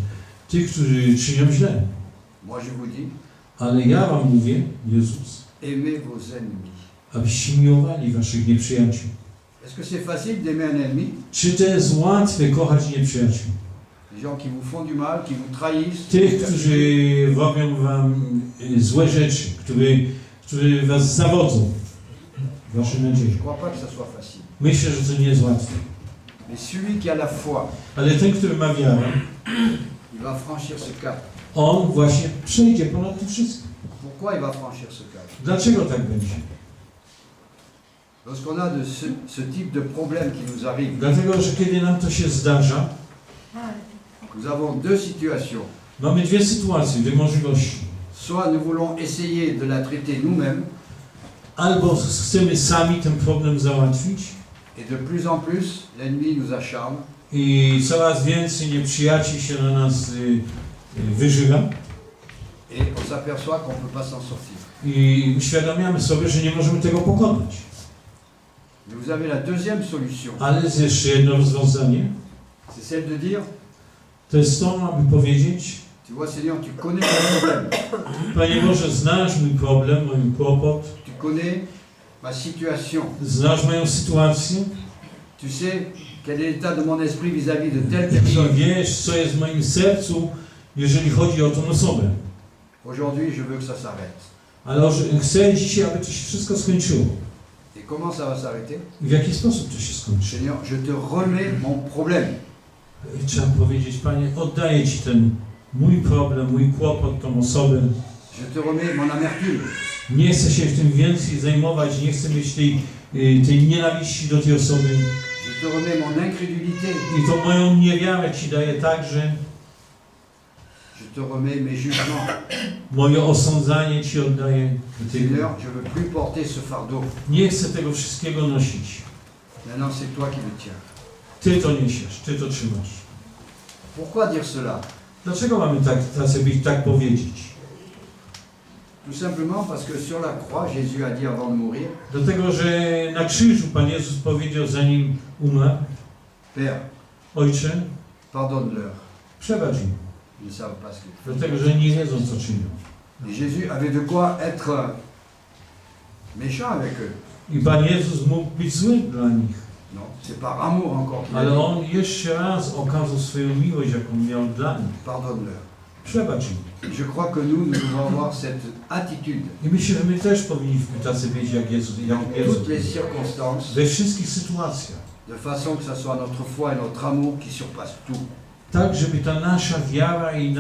tych, którzy czynią źle. Moi je vous dis, Ale ja wam mówię, Jezus, aimez vos ennemis. abyście miłowali waszych nieprzyjaciół. Est-ce que c'est facile d'aimer un ennemi? Czy to jest łatwe kochać nieprzyjaciół? Les gens qui vous font du mal, qui vous trahissent. Tych, którzy robią wam złe rzeczy, którzy was zawodzą. Wasze Je nadzieje. ne crois pas que ça soit facile. Myślę, że to nie jest łatwe. Mais celui qui a la foi, Ale ten, który ma wiarę, il va franchir ce cap. on właśnie przejdzie ponad tym wszystkim. Pourquoi il va franchir ce cap? Dlaczego tak będzie? Lorsqu'on a de ce type de problème qui nous arrive, Dlatego, że kiedy nam to się zdarza, nous avons deux situations. mamy dwie sytuacje, dwie możliwości. Soit nous voulons essayer de la traiter nous-mêmes, Albo chcemy sami ten problem załatwić et de plus en plus, l'ennemi nous acharne, i coraz więcej nieprzyjaciół się na nas wyżywa et on s'aperçoit qu'on ne peut pas s'en sortir. i uświadamiamy sobie, że nie możemy tego pokonać. Mais vous avez la deuxième solution, Ale jest jeszcze jedno rozwiązanie. c'est celle de dire, To jest to, aby powiedzieć: tu vois Seigneur, tu connais mon problème, Panie Boże, znasz mój problem, mój kłopot, tu connais ma situation, znasz moją sytuację tu sais quel est l'état de mon esprit vis-à-vis de telle i personne. wiesz, co jest w moim sercu, jeżeli chodzi o tą osobę. Aujourd'hui, je veux que ça s'arrête. Ale chcę dzisiaj, aby to się wszystko skończyło. Et comment ça va s'arrêter? I w jaki sposób to się skończy? Seigneur, je te remets mon problème. I trzeba powiedzieć: Panie, oddaję Ci ten mój problem, mój kłopot, tą osobę. Je te remets mon amertume. Nie chcę się tym więcej zajmować, nie chcę mieć tej nienawiści do tej osoby. Je te remets mon incrédulité. I tą moją niewiarę Ci daję także. Je te remets mes jugements. Moje osądzanie Ci oddaję. Seigneur, je ne veux plus porter ce fardeau. Nie chcę tego wszystkiego nosić. Maintenant, c'est toi qui le tiens. Ty to niesiesz, Ty to trzymasz. Pourquoi dire cela? Dlaczego mamy tak powiedzieć? Tout simplement parce que sur la croix, Jésus a dit avant de mourir, Dlatego, że na krzyżu Pan Jezus powiedział, zanim umarł: Père, Ojcze, pardonne-leur. przebacz im. Ils ne savent pas ce qu'ils font. Dlatego, że nie wiedzą, co czynią. Et Jésus avait de quoi être méchant avec eux. I Pan Jezus mógł być zły dla nich. Non, c'est par amour encore qu'il a Ale dit, On jeszcze raz okazał swoją miłość, jaką miał dla nich. pardonne-leur. Przebacz im. Je crois que nous devons avoir cette attitude I myślę, że my też powinniśmy tacy być jak Jezus. dans toutes les circonstances, We wszystkich sytuacjach. de façon que ce soit notre foi et notre amour qui surpassent tout. Tak, żeby ta nasza wiara i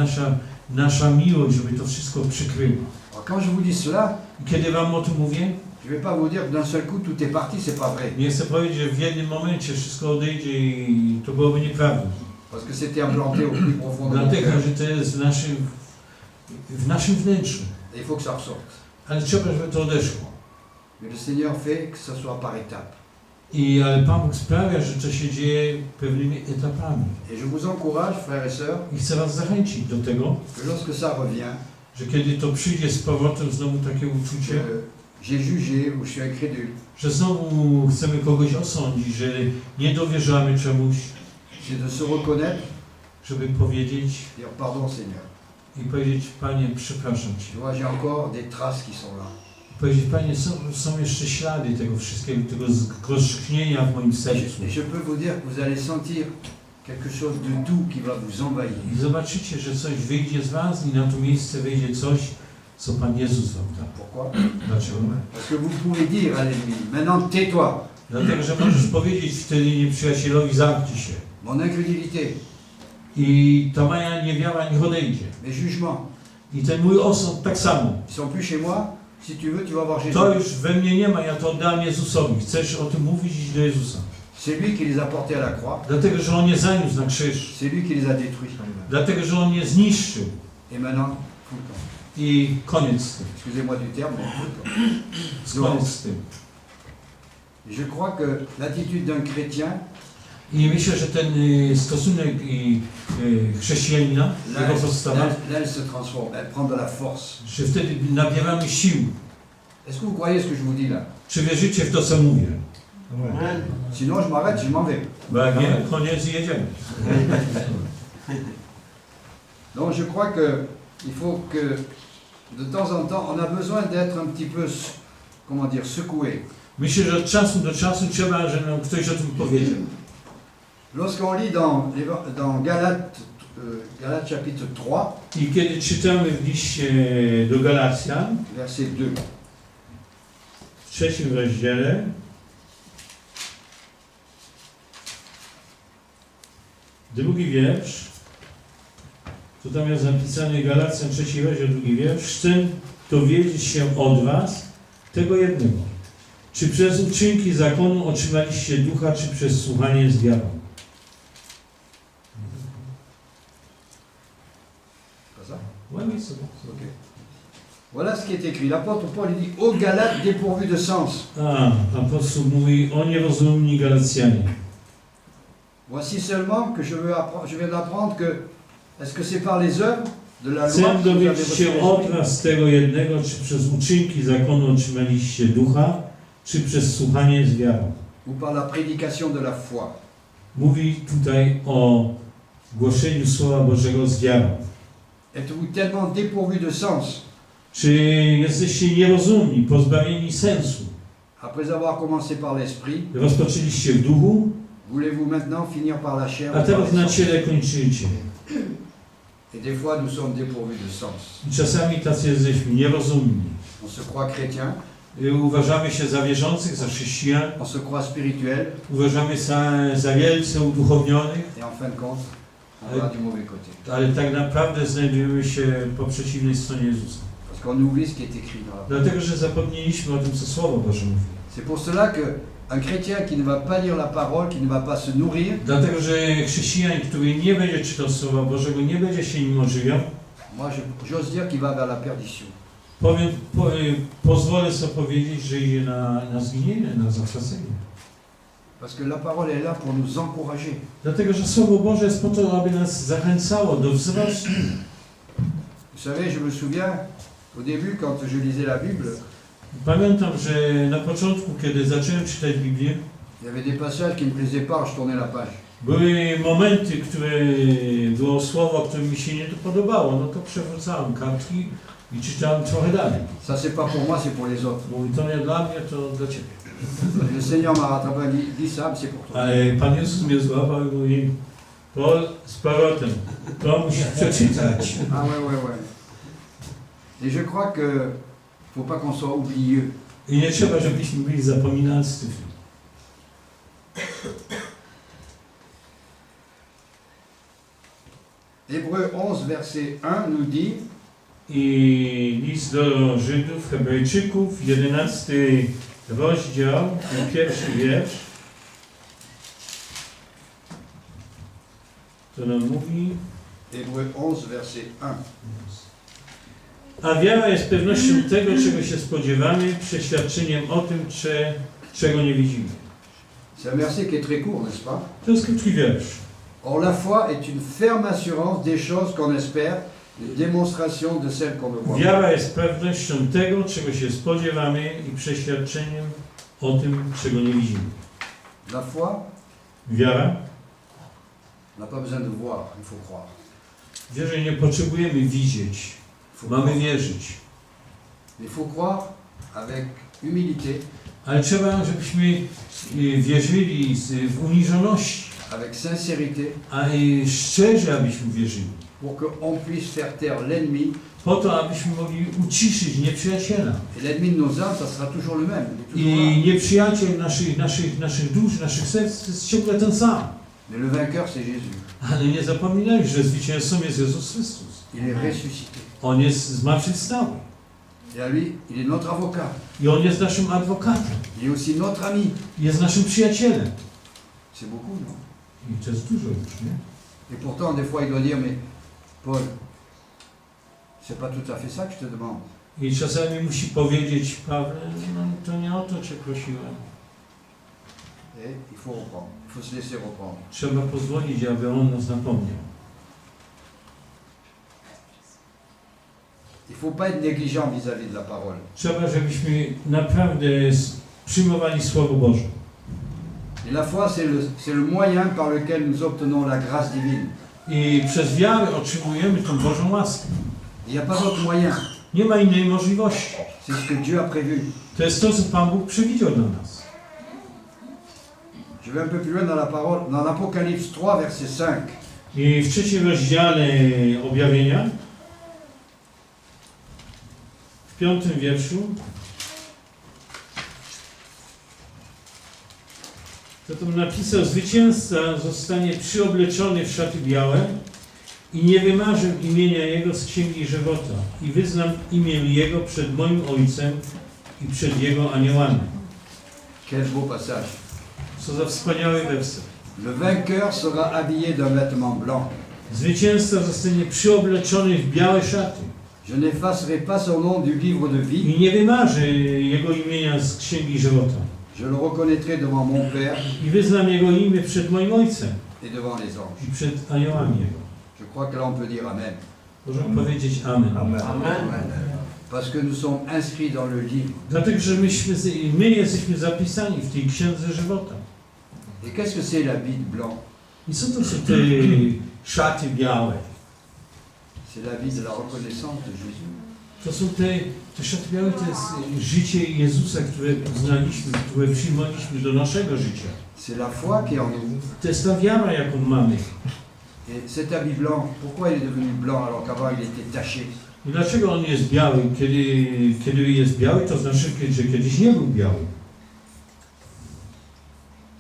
nasza miłość, żeby to wszystko przykryło. Alors quand je vous dis cela, I kiedy Wam o tym mówię, je ne vais pas vous dire que d'un seul coup tout est parti, c'est pas vrai. nie chcę powiedzieć, że w jednym momencie wszystko odejdzie i to byłoby nieprawdą. Parce que c'était implanté au plus profond de mon Dlatego, cœur. że to jest w naszym wnętrzu. Et il faut que ça ressorte. Ale trzeba, żeby to odeszło. Mais le Seigneur fait que ça soit par étapes. Ale Pan Bóg sprawia, że to się dzieje pewnymi etapami. Et je vous encourage, frères et sœurs, I chcę Was zachęcić do tego, que lorsque ça revient, że kiedy to przyjdzie z powrotem znowu takie uczucie, que j'ai jugé ou je suis incrédule, że znowu chcemy kogoś osądzić, że nie dowierzamy czemuś, c'est de se reconnaître, żeby powiedzieć dire pardon Seigneur. i powiedzieć: Panie, przepraszam Cię. Tu vois, j'ai encore des traces qui sont là. Powiedzieć, Panie, są jeszcze ślady tego wszystkiego, tego rozrzknienia w moim sercu. Et je peux vous dire que vous allez sentir quelque chose de doux qui va vous envahir. I zobaczycie, że coś wyjdzie z was i na to miejsce wyjdzie coś, co Pan Jezus wam da. Pourquoi? Dlaczego? Parce que vous pouvez dire à l'ennemi, maintenant tais-toi, Dlatego, że możesz powiedzieć wtedy nieprzyjacielowi, zamknij się. mon incrédulité, I ta moja niewiara niech odejdzie. mes jugements, I ten mój osąd tak samo. ils sont plus chez moi. Si tu veux, tu vas voir Jésus. To już we mnie nie ma, ja to oddam Jezusowi. Chcesz o tym mówić, idź do Jezusa. C'est lui qui les a portés à la croix. Dlatego, że On je zaniósł na krzyż. C'est lui qui les a détruits. Dlatego, że On je zniszczył. Et maintenant, fous le camp. I koniec z tym. Excusez-moi du terme, mais fous le camp. Koniec z tym. Je crois que l'attitude d'un chrétien, I myślę, że ten stosunek chrześcijanina, là, jego postawa, elle se transforme, elle prend de la force. że wtedy nabieramy sił. Est-ce que vous croyez ce que je vous dis là? Czy wierzycie w to, co mówię? Sinon, je m'arrête, je m'en vais. Bo jak nie, koniec i jedziemy. Donc je crois que il faut que de temps en temps, on a besoin d'être un petit peu, comment dire, secoué. Myślę, że od czasu do czasu trzeba, żeby nam ktoś o tym powiedział. Lorsqu'on lit dans Galates, Galates chapitre 3, I kiedy czytamy w liście do Galacjan, verset 2, w 3 rozdziale, drugi wiersz, to tam jest napisane Galacjan 3 rozdział, drugi wiersz. Chcę dowiedzieć się od was tego jednego. Czy przez uczynki zakonu otrzymaliście ducha, czy przez słuchanie z wiarą? c'est pas ça? Ouais, oui, c'est bon. Ok. Voilà ce qui est écrit. L'apôtre Paul il dit aux Galates dépourvus de sens. A, apostoł mówi o nierozumni Galacjanie. Voici seulement que je viens d'apprendre que est-ce que c'est par les œuvres de la loi Chcę que vous avez dowiedzieć reçu się od l'esprit, was tego jednego, czy przez uczynki zakonu otrzymaliście ducha, czy przez słuchanie z wiarą. ou par la prédication de la foi. Mówi tutaj o głoszeniu Słowa Bożego z wiarą. Êtes-vous tellement dépourvus de sens Czy jesteście nierozumni, pozbawieni sensu? après avoir commencé par l'esprit, Rozpoczęliście w duchu, voulez-vous maintenant finir par la chair a ou par teraz les na sens? ciele kończycie. Et des fois nous sommes dépourvus de sens. I czasami tacy jesteśmy nierozumni. On se croit chrétien, Uważamy się za wierzących, za chrześcijan, on se croit spirituel, uważamy za wielce uduchownionych, et en fin de compte, on va du mauvais côté. ale tak naprawdę znajdujemy się po przeciwnej stronie Jezusa. Parce qu'on oublie ce qui est écrit dans la Bible. Dlatego, że zapomnieliśmy o tym, co Słowo Boże mówi. C'est pour cela qu'un chrétien qui ne va pas lire la parole, qui ne va pas se nourrir, Dlatego, że chrześcijanin, który nie będzie czytał Słowa Bożego, nie będzie się nim ożywiał, moi j'ose dire qu'il va vers la perdition. Pozwolę sobie powiedzieć, że idzie na zginienie, na zatracenie. Parce que la parole est là pour nous encourager. Dlatego, że Słowo Boże jest po to, aby nas zachęcało do wzrostu. Vous savez, je me souviens, au début, quand je lisais la Bible, Pamiętam, że na początku, kiedy zacząłem czytać Biblię, il y avait des passages qui ne me plaisaient pas, je tournais la page. były momenty, które było słowo, które mi się nie podobało, no to przewracałem kartki i czytałem trochę dalej. Ça, c'est pas pour moi, c'est pour les autres. Mówi, to nie dla mnie, to dla Ciebie. Le Seigneur m'a rattrapé et dit ça, mais c'est pour toi. Ale Pan Jezus mnie złapał i mówi, Paul, z powrotem, to musisz przeczytać. Ah ouais, ouais, ouais. Et je crois que faut pas qu'on soit oublieux. I nie trzeba, żebyśmy byli zapominacy. Hébreux 11, verset 1 nous dit I list do Żydów, Hebrajczyków, 11 rozdział, pierwszy wiersz. To nam mówi, Hébreux 11, verset 1. a wiara jest pewnością tego, czego się spodziewamy, przeświadczeniem o tym, czego nie widzimy. C'est un verset qui est très court, n'est-ce pas? To jest krótki wiersz. Or la foi est une ferme assurance des choses qu'on espère, une démonstration de celles qu'on ne voit pas. Wiara jest pewnością tego, czego się spodziewamy i przeświadczeniem o tym, czego nie widzimy. La foi Wiara, n'a pas besoin de voir, il faut croire. wierzę, nie potrzebujemy widzieć, Il faut mamy croire. wierzyć. Il faut croire avec humilité, ale trzeba, żebyśmy wierzyli w uniżoności, avec sincérité, a szczerze abyśmy wierzyli. pour qu'on puisse faire taire l'ennemi. Po to, abyśmy mogli uciszyć nieprzyjaciela. Et l'ennemi de nos âmes, ça sera toujours le même. Il est toujours I là. nieprzyjaciel naszych dusz, naszych serc to jest ciągle ten sam. Mais le vainqueur, c'est Jésus. Ale nie zapominaj, że zwycięzcą jest Jezus Chrystus. Il est ressuscité. On jest zmartwychwstały. Et à lui, il est notre avocat. I On jest naszym adwokatem. Il est aussi notre ami. Jest naszym przyjacielem. C'est beaucoup, non? I to jest dużo już, nie? Et pourtant, des fois, il doit dire, mais Paul, c'est pas tout à fait ça que je te demande. I czasami musi powiedzieć, Paweł, no to nie o to Cię prosiłem. Et il faut reprendre. Il faut se laisser reprendre. Trzeba pozwolić, aby On nas napomniał. Il ne faut pas être négligent vis-à-vis de la parole. Trzeba, żebyśmy naprawdę przyjmowali Słowo Boże. Et la foi, c'est le moyen par lequel nous obtenons la grâce divine. I przez wiarę otrzymujemy tą Bożą łaskę. Il n'y a pas d'autre moyen. Nie ma innej możliwości. C'est ce que Dieu a prévu. To jest to, co Pan Bóg przewidział dla nas. Je vais un peu plus loin dans la parole, dans l'Apocalypse 3, verset 5. I w 3 rozdziale Objawienia, w 5 wierszu, to tam napisał, zwycięzca zostanie przyobleczony w szaty białe i nie wymarzę imienia Jego z Księgi Żywota i wyznam imię Jego przed moim Ojcem i przed Jego aniołami. Quel beau passage. Co za wspaniały werset. Le vainqueur sera habillé d'un vêtement blanc. Zwycięzca zostanie przyobleczony w białe szaty. Je n'effacerai pas son nom du livre de vie. I nie wymarzy Jego imienia z Księgi Żywota. Je le reconnaîtrai devant mon Père I wyznam Jego imię przed moim Ojcem et devant les anges. i przed aniołami Jego. Je crois que là on peut dire Amen. Możemy powiedzieć Amen. Amen. Parce que nous sommes inscrits dans le livre. Dlatego, że my jesteśmy zapisani w tej Księdze Żywota. Et qu'est-ce que c'est l'habit blanc? I co to są te szaty białe? C'est l'habit de la reconnaissance de Jésus. To są te szaty białe, to jest życie Jezusa, które uznaliśmy, które przyjmowaliśmy do naszego życia. C'est la foi qui est en nous. To jest ta wiara, jaką mamy. Et cet habit blanc, pourquoi il est devenu blanc alors qu'avant il était taché? I dlaczego on jest biały? Kiedy jest biały, to znaczy, że kiedyś nie był biały.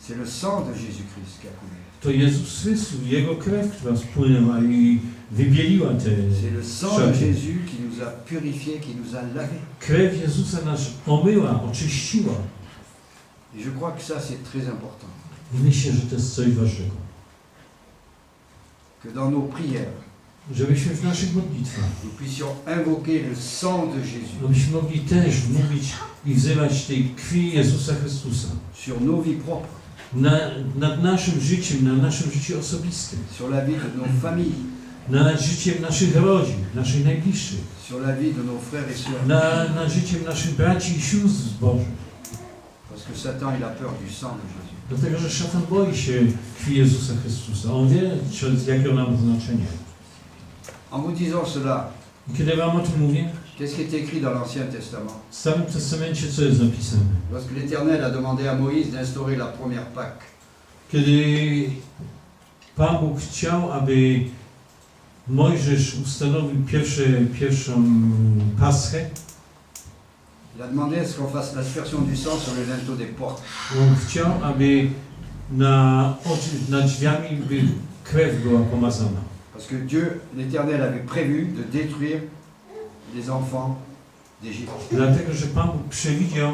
C'est le sang de Jésus-Christ qui a coulé. To Jezus Chrystus, Jego krew, która spłynęła i wybieliła te C'est le sang de szaty. Jésus qui nous a purifiés, qui nous a lavés. Krew Jezusa nas omyła, oczyściła. Et je crois que ça c'est très important. I myślę, że to jest coś ważnego. Que dans nos prières, Żebyśmy w naszych modlitwach, nous puissions invoquer le sang de Jésus żebyśmy mogli też mówić i wzywać tej krwi Jezusa Chrystusa sur nos vies propres, nad naszym życiem, na naszym życiu osobistym, sur la vie de nos familles, nad życiem naszych rodzin, naszych najbliższych, sur la vie de nos frères et sœurs. nad życiem naszych braci i sióstr Bożych. Parce que Satan, il a peur du sang de Jésus. Dlatego, że szatan boi się krwi Jezusa Chrystusa. On wie, jakie ona ma znaczenie. En vous disant cela, I kiedy wam o tym mówię, qu'est-ce qui est écrit dans l'Ancien Testament? w Starym Testamencie co jest napisane? Lorsque l'Éternel a demandé à Moïse d'instaurer la première Pâque, Kiedy Pan Bóg chciał, aby Mojżesz ustanowił pierwszą Paschę, il a demandé à ce qu'on fasse l'aspersion du sang sur les linteaux des portes. on chciał, aby na drzwiami krew była pomazana. Parce que Dieu, l'Éternel, avait prévu de détruire les enfants d'Égypte. Dlatego, że Pan Bóg przewidział,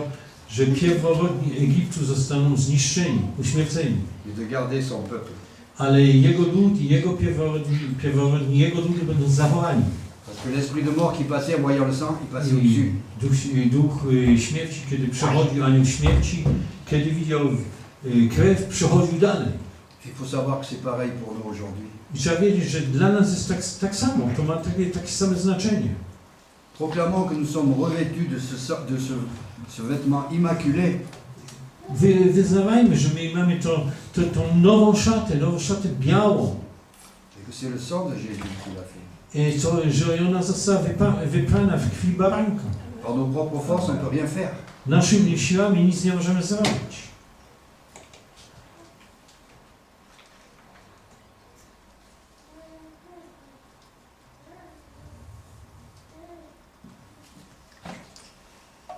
że pierworodni Egiptu zostaną zniszczeni, uśmierceni. Et de garder son peuple. Ale jego lud i jego pierworodni, jego ludy będą zawołani. Parce que l'esprit de mort qui passait en voyant le sang, il passait au-dessus. I duch śmierci, kiedy przechodził anioł śmierci, kiedy widział krew, przechodził dalej. Il faut savoir que c'est pareil pour nous aujourd'hui. I trzeba wiedzieć, że dla nas jest tak samo, to ma takie same znaczenie. Proclamons que nous sommes revêtus de ce vêtement immaculé. Wyznawajmy, że my mamy tą nową szatę białą. Et que c'est le sang de Jésus qui l'a fait. Że ona została wyprana w krwi baranka. Par nos propres forces, on ne peut rien faire. Naszymi siłami nic nie możemy zrobić.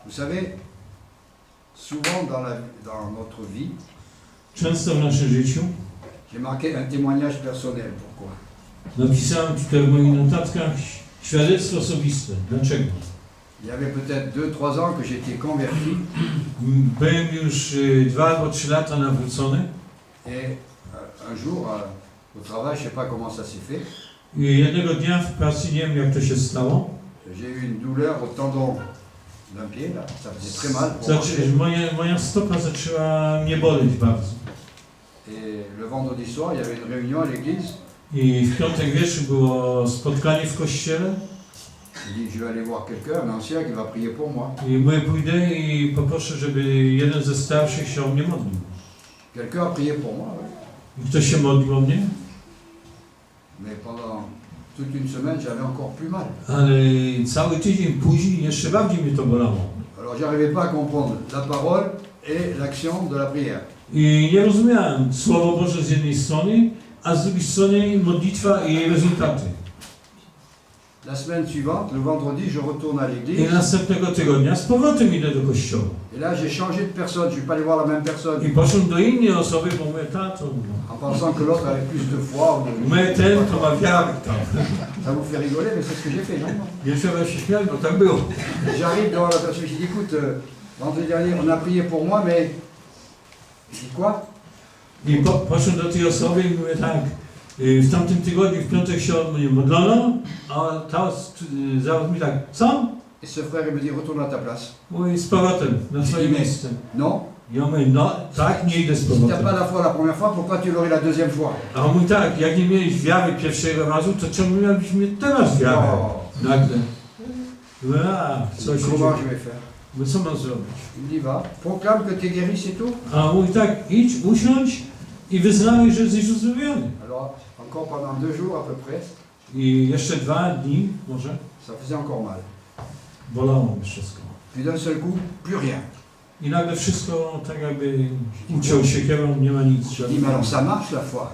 Vous savez, souvent dans notre vie, Często w naszym życiu j'ai marqué un témoignage personnel. Pourquoi? napisałem tutaj w moich notatkach świadectwo osobiste. Dlaczego? Il y avait peut-être 2-3 ans que j'étais converti Byłem już 2 albo 3 lata nawrócony et un jour au travail, je ne sais pas comment ça s'est fait, i jednego dnia w pracy, nie wiem jak to się stało, j'ai eu une douleur au tendon d'un pied, là, ça faisait très mal pour marcher. moja stopa zaczęła mnie boleć bardzo. Et le vendredi soir, il y avait une réunion à l'église. I w piątek wieczór było spotkanie w kościele Je dis, je vais aller voir quelqu'un, un ancien, qui va prier pour moi. i mówię, pójdę i poproszę, żeby jeden ze starszych się o mnie modlił. Quelqu'un a prié pour moi, oui. I ktoś się modlił o mnie, Mais pendant toute une semaine, j'avais encore plus mal. ale cały tydzień później jeszcze bardziej mnie to bolało. Alors, j'arrivais pas à comprendre la parole et l'action de la prière. I nie rozumiałem Słowo Boże z jednej strony, a z drugiej strony modlitwa i jej rezultaty. La semaine suivante, le vendredi, je retourne à I l'église. następnego tygodnia z powrotem idę do kościoła. Et là, j'ai changé de personne. Je ne suis pas allé voir la même personne. I poszedłem do innej osoby, bo mówię, tato, En pensant que l'autre avait plus de foi. Ou de... mówię, ten to ma wiarę tam. Ça vous fait rigoler, mais c'est ce que j'ai fait, non? Nie trzeba się śmiać, bo tak było. J'arrive devant la personne, je dis, écoute, vendredi dernier, on a prié pour moi, mais... Je dis quoi? I poszedłem do tej osoby i mówię tak, w tamtym tygodniu, w piątek się o mnie modlono, a ta zaraz mi tak, co? Et ce frère, il me dit, retourne à ta place. Mówi, z powrotem, na swoje miejsce. Non? Ja mówię, no tak, nie idę z Si tu n'as powrotem. pas la foi la première fois, pourquoi tu l'aurais la deuxième fois? A on mówi tak, jak nie miałeś wiary pierwszego razu, to czemu miałbyś mieć teraz wiarę? Nagle. Mówię, co się Comment dzieje? je vais faire? Mówię, co mam zrobić? Il dit, va, proclame que tu es guéri, c'est tout. A on mówi tak, idź, usiądź i wyznaj, że jesteś uzdrowiony. Alors, encore pendant 2 jours à peu près, I jeszcze 2 dni, może, ça faisait encore mal. bolało mnie wszystko. Puis d'un seul coup, plus rien. I nagle wszystko tak jakby uciął się kierą, nie ma nic. Je dis, mais alors ça marche la foi.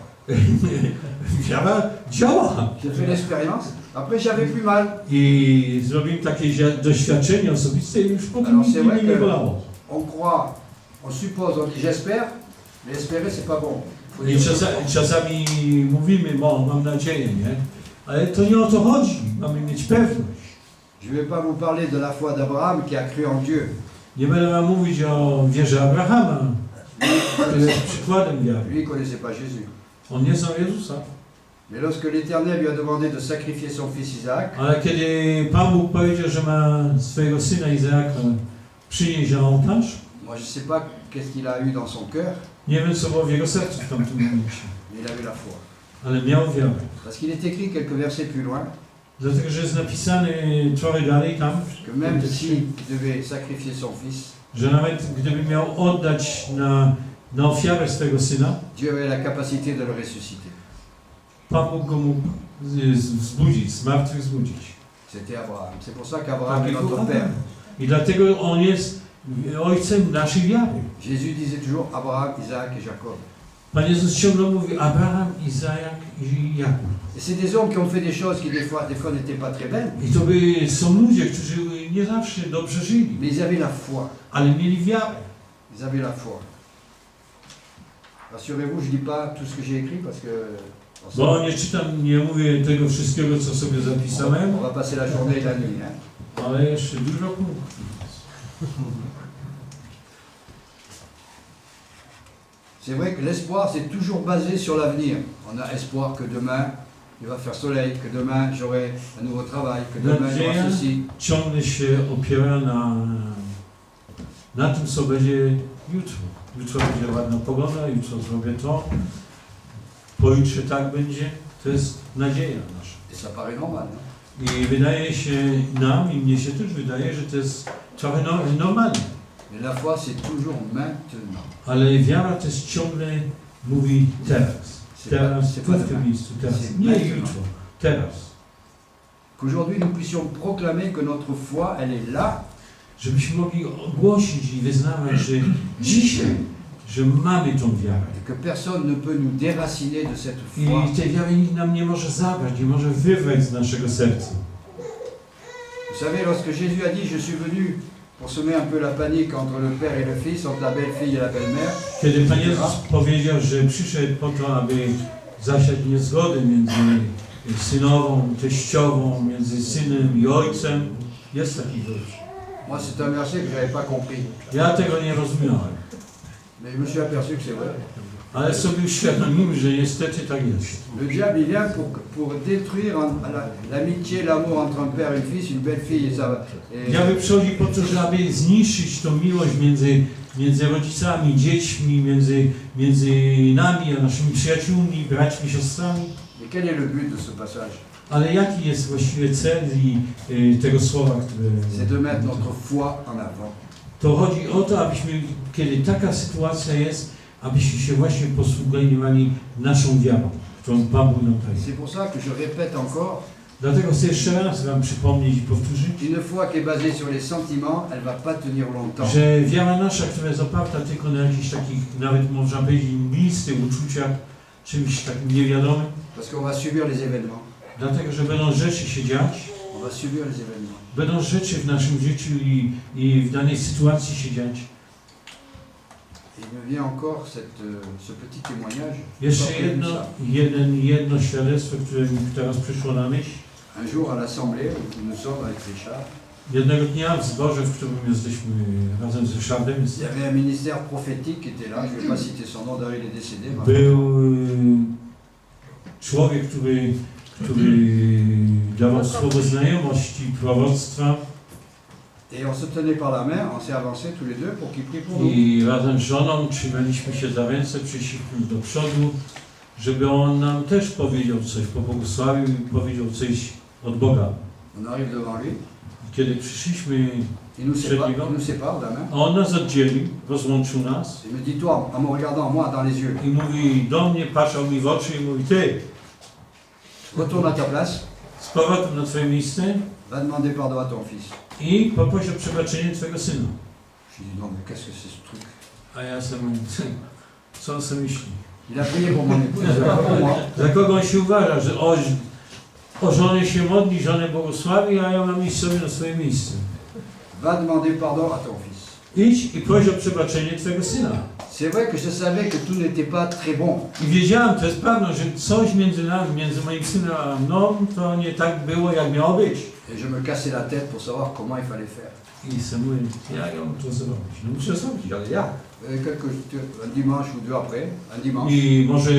Wiara działa. J'ai fait l'expérience, après j'avais plus mal. I zrobiłem takie doświadczenie osobiste i już potem Alors, nic c'est mnie vrai nie que- bolało. On croit, on suppose, on dit j'espère, mais espérer c'est pas bon. Faut I dire czasami mówimy, mam nadzieję, nie? Ale to nie o to chodzi. Mamy mieć pewność. Je ne vais pas vous parler de la foi d'Abraham qui a cru en Dieu. Nie będę wam mówić o wierze Abrahama, który jest przykładem wiary. Lui, il ne connaissait pas Jésus. On nie znał Jezusa. Mais lorsque l'Éternel lui a demandé de sacrifier son fils Isaac, Ale kiedy Pan Bóg powiedział, że ma swojego syna Izaaka przynieść na ołtarz, moi je ne sais pas qu'est-ce qu'il a eu dans son cœur, nie wiem co było w jego sercu w tamtym momencie, mais il avait la foi. ale miał wiarę. Parce qu'il est écrit quelques versets plus loin, Dlatego, że jest napisany trochę dalej tam, que même s'il devait sacrifier son fils, że nawet gdyby miał oddać na ofiarę swego syna, Dieu avait la capacité de le ressusciter. Pan Bóg go mógł wzbudzić, z martwych wzbudzić. C'était Abraham. C'est pour ça qu'Abraham Tak est jak notre był père. Abraham. I dlatego on jest ojcem naszej wiary. Jésus disait toujours Abraham, Isaac et Jacob. Pan Jezus ciągle mówi Abraham, Izaak i Jakub. Et c'est des hommes qui ont fait des choses qui des fois n'étaient pas très belles, I to są ludzie, którzy nie zawsze dobrze żyli, mais ils avaient la foi. ale mieli wiarę. Ils avaient la foi. Rassurez-vous, je ne dis pas tout ce que j'ai écrit parce que Bo nie czytam, nie mówię tego wszystkiego, co sobie zapisałem, on va passer la journée et la nuit. Hein. ale jeszcze dużo punktów. C'est vrai que l'espoir, c'est toujours basé sur l'avenir. On a espoir que demain, il va faire soleil, que demain, j'aurai un nouveau travail, que demain, il y aura ceci. Ciągle się opiera na tym, co będzie jutro. Jutro będzie ładna pogoda, jutro zrobię to, pojutrze tak będzie. To jest nadzieja nasza. Et ça paraît normal. Non? I wydaje się nam, i mnie się też wydaje, że to jest trochę normalne. Mais la foi, c'est toujours maintenant. Ale wiara to jest ciągle mówi teraz. Teraz, tu w tym miejscu, teraz. Nie jutro, teraz. Qu'aujourd'hui, nous puissions proclamer que notre foi, elle est là, żebyśmy mogli ogłosić i wyznawać, że dzisiaj, że mamy tą wiarę. Et que personne ne peut nous déraciner de cette I foi. tej wiary nikt nam nie może zabrać, nie może wyrwać z naszego serca. Vous savez, lorsque Jésus a dit « Je suis venu pour semer un peu la panique entre le Père et le Fils, entre la belle-fille et la belle-mère », Kiedy Pan Jezus powiedział, że przyszedł po to, aby zasiać niezgodę między synową, teściową, między synem i ojcem, jest taki wiersz. moi c'est un verset que je n'avais pas compris. Ja tego nie rozumiałem, Mais je me suis aperçu que c'est vrai. ale sobie uświadomiłem, że niestety tak jest. Le diable, il vient pour détruire l'amitié, l'amour entre un père et une fils, une belle-fille et ça. Diabeł przychodzi po to, żeby zniszczyć tą miłość między rodzicami, dziećmi, między nami, a naszymi przyjaciółmi, braćmi, siostrami. Et quel est le but de ce passage? Ale jaki jest właściwie cel tego słowa, które... C'est de mettre notre foi en avant. To chodzi o to, abyśmy, kiedy taka sytuacja jest, abyśmy się właśnie posługiwali naszą wiarą, którą Pan Bóg nam daje. C'est pour ça que je répète encore, Dlatego chcę jeszcze raz Wam przypomnieć i powtórzyć, une foi qui est basée sur les sentiments, elle va pas tenir longtemps. że wiara nasza, która jest oparta tylko na jakichś takich, nawet można powiedzieć, mglistych uczuciach, czymś takim niewiadomym, Parce qu'on va subir les événements. dlatego, że będą rzeczy się dziać, On va subir les événements. będą rzeczy w naszym życiu i w danej sytuacji się dziać. Et il me vient encore ce petit témoignage. Jeszcze Pas prévu ça. jedno świadectwo, które mi teraz przyszło na myśl. Un jour à l'assemblée où nous sommes avec Richard, Jednego dnia w zborze, w którym jesteśmy razem z Ryszardem, il y avait un ministère prophétique qui était là. Je ne vais pas citer son nom, d'ailleurs il est décédé. był człowiek, który dawał słowo znajomości, proroctwa Et on se tenait par la main, on s'est avancé tous les deux pour qu'il prie pour nous. i razem z żoną trzymaliśmy się za ręce, przyszliśmy do przodu, żeby on nam też powiedział coś, pobłogosławił i powiedział coś od Boga. On arrive devant lui, Kiedy przyszliśmy, il nous sépare de la main. a on nas oddzielił, rozłączył nas Il me dit, toi, en me regardant moi dans les yeux, i mówi do mnie, patrzał mi w oczy i mówi, ty, retourne à ta place, z powrotem na twoje miejsce va demander pardon à ton fils. i poproś o przebaczenie twojego syna. Je lui dis, non mais qu'est-ce que c'est ce truc? A ja sobie mówię, co on sobie myśli? Il a prié pour mon épouse, pas pour moi. Za kogo on się uważa, że o żonę się modli, żonę błogosławi, a ja mam iść sobie na swoje miejsce. Va demander pardon à ton fils. Idź i proś o przebaczenie twojego syna. C'est vrai que je savais que tout n'était pas très bon. I wiedziałem, to jest prawda, że coś między nami, między moim synem a mną, to nie tak było, jak miało być. Et je me cassais la tête pour savoir comment il fallait faire. I sobie mówię, jak ją to zrobić? No muszę zrobić, ale jak? Un dimanche ou deux après, un dimanche, I może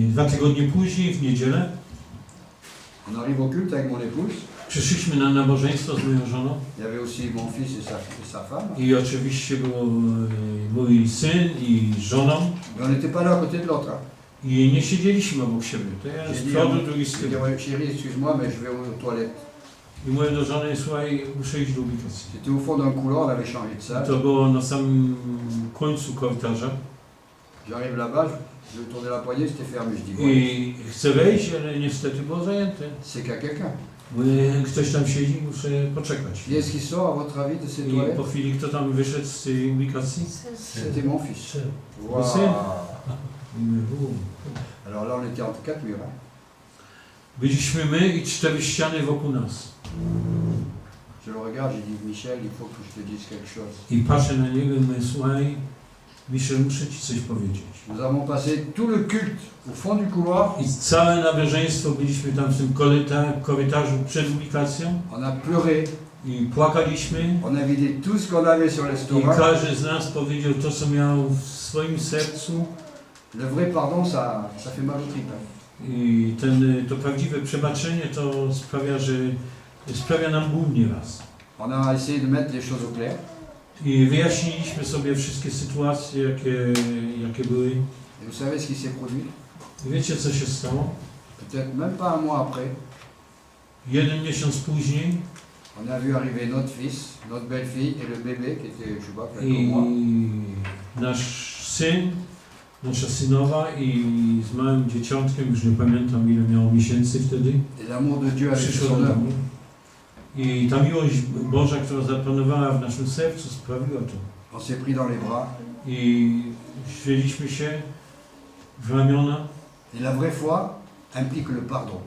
2 tygodnie później, w niedzielę, on arrive au culte avec mon épouse. przyszliśmy na nabożeństwo z moją żoną. Il y avait aussi mon fils et sa femme. I oczywiście był mój syn i żoną. Mais on n'était pas l'un à côté de l'autre. I nie siedzieliśmy obok siebie. To ja z przodu, drugi z Je tyłu. dis, ouais, chérie, excuse-moi, mais je vais aux toilettes. I mówię do żony, słuchaj, muszę iść do ubikacji. C'était au fond d'un couloir, on avait changé de salle. To było na samym końcu korytarza. J'arrive là-bas, je vais tourner la poignée, c'était fermé. Je dis, ouais, I chcę wejść, ale niestety było zajęte. c'est qu'à quelqu'un. Mówię, ktoś tam siedzi, muszę poczekać. Qui est-ce qui sort, à votre avis, de ces I toilettes? po chwili kto tam wyszedł z tej ubikacji? C'était mon fils. Wow. Syn. I mówię, Alors là, on était entre quatre murs. Hein. byliśmy my i 4 ściany wokół nas. Je le regarde, j'ai dit, Michel, il faut que je te dise quelque chose. I patrzę na niego i mówię, słuchaj, Michel, muszę ci coś powiedzieć. Nous avons passé tout le culte au fond du couloir. I całe nabożeństwo byliśmy tam w tym korytarzu przed ubikacją On a pleuré. i płakaliśmy. On a vidé tout ce qu'on avait sur I l'estomac. każdy z nas powiedział to, co miał w swoim sercu. Le vrai pardon, ça fait mal au tripes. I to prawdziwe przebaczenie to sprawia nam ból nieraz. On a essayé de mettre les choses au clair. I wyjaśniliśmy sobie wszystkie sytuacje, jakie były. Et vous savez ce qui s'est produit? I wiecie, co się stało? Peut-être même pas un mois après, 1 miesiąc później on a vu arriver notre fils, notre belle-fille et le bébé qui était, je sais pas, quelques mois. i nasz syn, nasza synowa i z małym dzieciątkiem, już nie pamiętam ile miało miesięcy wtedy, Et l'amour de Dieu avait fait przyszło son do œuvre. domu. I ta miłość Boża, która zapanowała w naszym sercu, sprawiła to. On s'est pris dans les bras. I wzięliśmy się w ramiona. Et la vraie foi implique le pardon.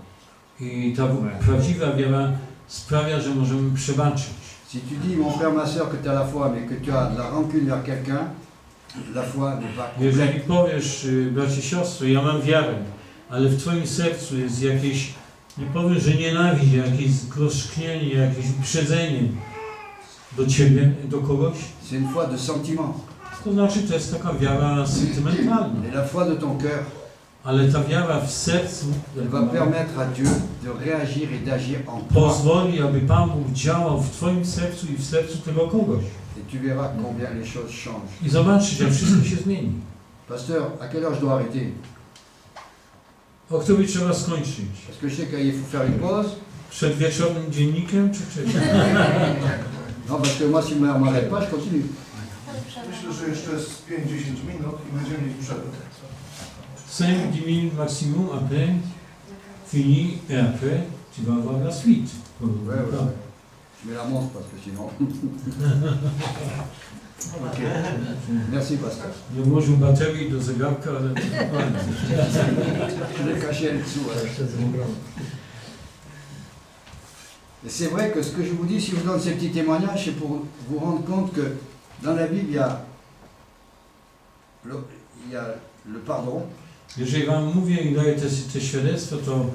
I ta prawdziwa wiara sprawia, że możemy przebaczyć. Si tu dis, mon frère, ma soeur, que tu as la foi, mais que tu as de la rancune vers quelqu'un, la foi n'est pas complète. Jeżeli powiesz, bracie, siostro, ja mam wiarę, ale w twoim sercu jest jakieś, nie powiem, że nienawiść, jakieś zgorzknienie, jakieś uprzedzenie do ciebie, do kogoś, C'est une foi de sentiment. to znaczy, to jest taka wiara sentymentalna. Et la foi de ton cœur, Ale ta wiara w sercu elle va permettre à Dieu de réagir et d'agir en toi. pozwoli, aby Pan Bóg działał w twoim sercu i w sercu tego kogoś. Et tu verras combien les choses changent. I zobaczysz, jak wszystko się zmieni. Pasteur, à quelle heure je dois arrêter? O której trzeba skończyć? Parce que je sais qu'il faut faire une pause. Przed wieczornym dziennikiem, czy wcześniej? Non, parce que moi, si je ne m'arrête pas, je continue. Myślę, że jeszcze z 5-10 minut i będziemy mieć przerwę. 5-10 minutes maximum, après, fini, et après, tu vas avoir la suite. Ouais. Je mets la montre parce que sinon. Ok. Merci, pasteur. Nie włożył baterii do zegarka, ale... Je l'ai caché en dessous. Et c'est vrai que ce que je vous dis, si je vous donne ces petits témoignages, c'est pour vous rendre compte que dans la Bible, il y a le pardon. Jeżeli wam mówię i daję te świadectwo, to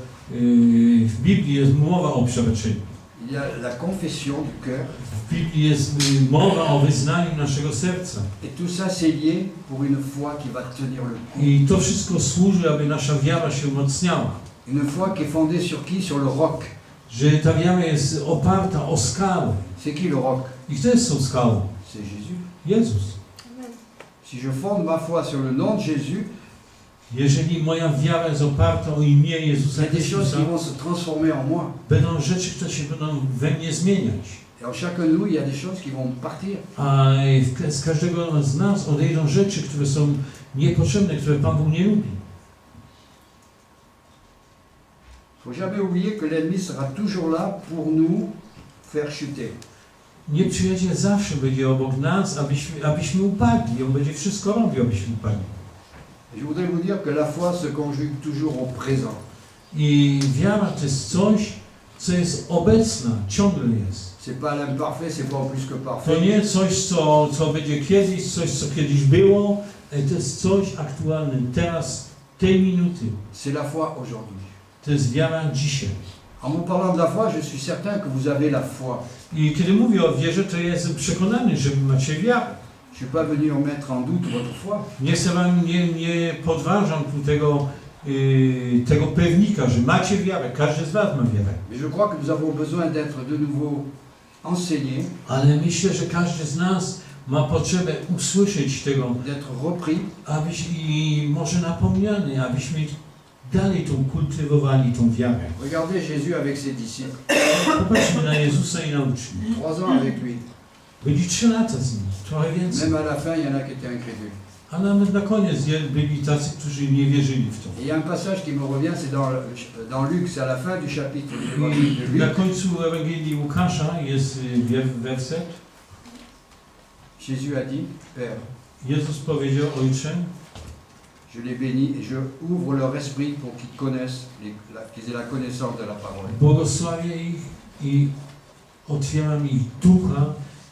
w Biblii jest mowa o przebaczeniu. Il y a la confession du cœur. W Biblii jest mowa o wyznaniu naszego serca. Et tout ça, c'est lié pour une foi qui va tenir le coup. I to wszystko służy, aby nasza wiara się umacniała. Une foi qui est fondée sur qui? Sur le roc. Że ta wiara jest oparta o skałę. C'est qui le roc? I kto jest tą skałą? C'est Jésus. Jezus. Si je fonde ma foi sur le nom de Jésus, Jeżeli moja wiara jest oparta o imię il y Jezusa a des choses Chrystusa, qui vont se transformer en moi. będą rzeczy, które się będą we mnie zmieniać. Et en chacun de nous, il y a des choses qui vont partir. A z każdego z nas odejdą rzeczy, które są niepotrzebne, które Pan Bóg nie lubi. Il ne faut jamais oublier que l'ennemi sera toujours là pour nous faire chuter. Nieprzyjaciel zawsze będzie obok nas, abyśmy upadli. On będzie wszystko robił, abyśmy upadli. Et je voudrais vous dire que la foi se conjugue toujours au présent. I wiara to jest coś, co jest obecna, ciągle jest. C'est pas l'imparfait, c'est pas plus que To parfait. nie coś, co będzie kiedyś, coś, co kiedyś było, ale to jest coś aktualne, teraz, tej minuty. C'est la foi aujourd'hui. To jest wiara dzisiaj. En vous parlant de la foi, je suis certain que vous avez la foi. I kiedy mówię o wierze, to jestem przekonany, że macie wiarę. Je ne suis pas venu mettre en doute votre foi. Nie chcę wam, nie podważam tu tego pewnika, że macie wiarę, każdy z was ma wiarę. Mais je crois que nous avons besoin d'être de nouveau enseignés, Ale myślę, że każdy z nas ma potrzebę usłyszeć tego, d'être repris, i może napomniany, abyśmy dalej tą kultywowali tą wiarę. Regardez Jésus avec ses disciples. Popatrzmy na Jezusa i na uczniów. 3 ans avec lui. Byli 3 lata z nim, trochę więcej. Même à la fin, il y en a qui étaient incrédules. A nawet na koniec byli tacy, którzy nie wierzyli w to. Et il y a un passage qui me revient, c'est dans Luc, c'est à la fin du chapitre de l'évangile de Na Luc. końcu Ewangelii Łukasza jest werset. Jésus a dit, Père, Jezus powiedział: Ojcze, je les bénis et je ouvre leur esprit pour qu'ils connaissent, qu'ils aient la connaissance de la parole. błogosławię ich i otwieram ich ducha,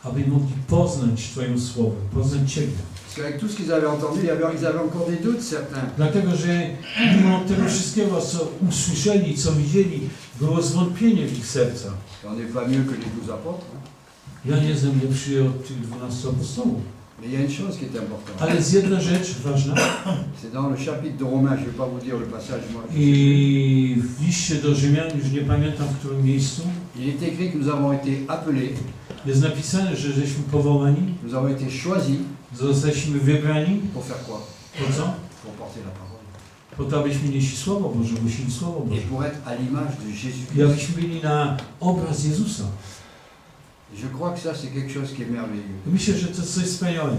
aby mogli poznać Twoje słowo, poznać Ciebie. Parce qu'avec tout ce qu'ils avaient entendu, ils avaient encore des doutes, certains. Dlatego, że mimo tego wszystkiego, co usłyszeli, co widzieli, było zwątpienie w ich sercach. Et on n'est pas mieux que les 12 apôtres. Hein. Ja nie jestem lepszy od tych 12 apostołów. Mais il y a une chose qui est importante. Ale jest jedna rzecz ważna. C'est dans le chapitre de Romains, je ne vais pas vous dire le passage, moi. I w liście do Rzymian, już nie pamiętam w którym miejscu, Il est écrit que nous avons été appelés, jest napisane, że żeśmy powołani, nous avons été choisis zostaliśmy wybrani. pour faire quoi? Po co? Pour porter la parole. Po to, abyśmy nieśli Słowo Boże, głosili Słowo Et Boże. pour être à l'image de I Jésus-Christ. abyśmy byli na obraz Jezusa. Je crois que ça, c'est quelque chose qui est merveilleux. Myślę, że to jest coś wspaniałego.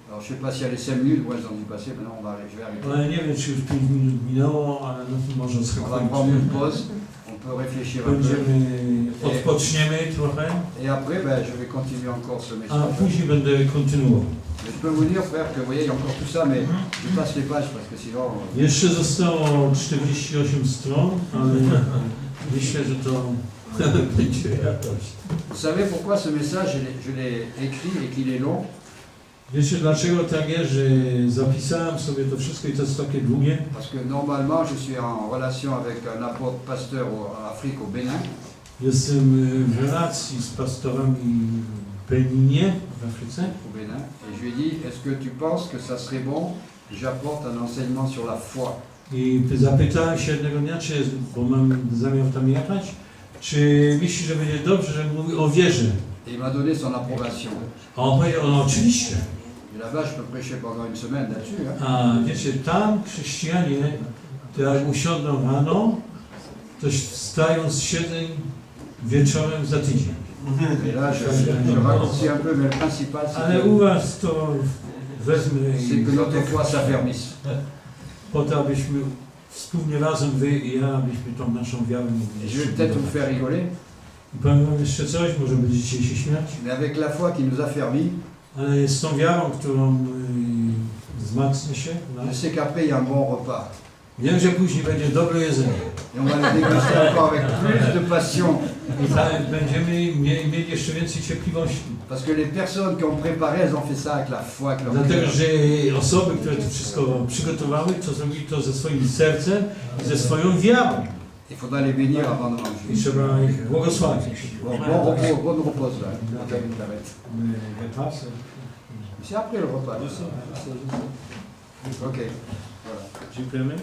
Alors, je ne sais pas s'il y a les 5 minutes, moi j'en ai dû passer, maintenant je vais arrêter. Ale nie wiem, czy już 5 minut minęło, ale no to może On va prendre zakończyć. une pause, on peut réfléchir un peu. Będziemy odpoczywać. odpoczniemy trochę, Et après, ben, je vais continuer encore ce a message. później będę kontynuował. Mais je peux vous dire, frère, que vous voyez, il y a encore tout ça, mais je passe les pages parce que sinon... Jeszcze zostało 48 stron, ale myślę, że to będzie jakoś. Vous savez pourquoi ce message, je l'ai écrit et qu'il est long? Wiecie dlaczego tak jest, że zapisałem sobie to wszystko i to jest takie długie? Parce que normalement, je suis en relation avec un apôtre pasteur en Afrique, au Bénin. Jestem w relacji z pastorami w Beninie, w Afryce. Au Bénin. Et je lui ai dit, est-ce que tu penses que ça serait bon que j'apporte un enseignement sur la foi? I zapytałem się jednego dnia, czy jest, bo mam zamiar tam jechać, czy myśli, że będzie dobrze, że mówi o wierze. Et il m'a donné son approbation. A on powiedział, no oczywiście. Et là-bas, je peux prêcher pendant une semaine là-dessus. Hein. A wiecie, tam chrześcijanie, to jak usiądą rano, to wstają z siedzeń wieczorem za tydzień. Et là, je raccourcis un peu, mais le principal, Ale u was to wezmę c'est que notre foi s'affermisse. po to, abyśmy wspólnie razem, wy i ja, abyśmy tą naszą wiarę Et mogli je vais peut-être vous faire rigoler, I powiem wam jeszcze coś, może będziecie się śmiać, mais avec la foi qui nous affermit, ale z tą wiarą, którą wzmacnia się, je sais qu'après, il y a un bon repas. wiem, że później będzie dobre jedzenie. Et on va le déguster encore avec plus de passion. I tak będziemy mieli jeszcze więcej cierpliwości. Parce que les personnes qui ont préparé, elles ont fait ça avec la foi, avec leur Dlatego, cœur. że osoby, które to wszystko przygotowały, to zrobili to ze swoim sercem i ze swoją wiarą. Il faudra les bénir avant de manger. I trzeba ich błogosławić. Bon repos, bonne repose là. C'est après le repas. Ok. Voilà. Dziękujemy.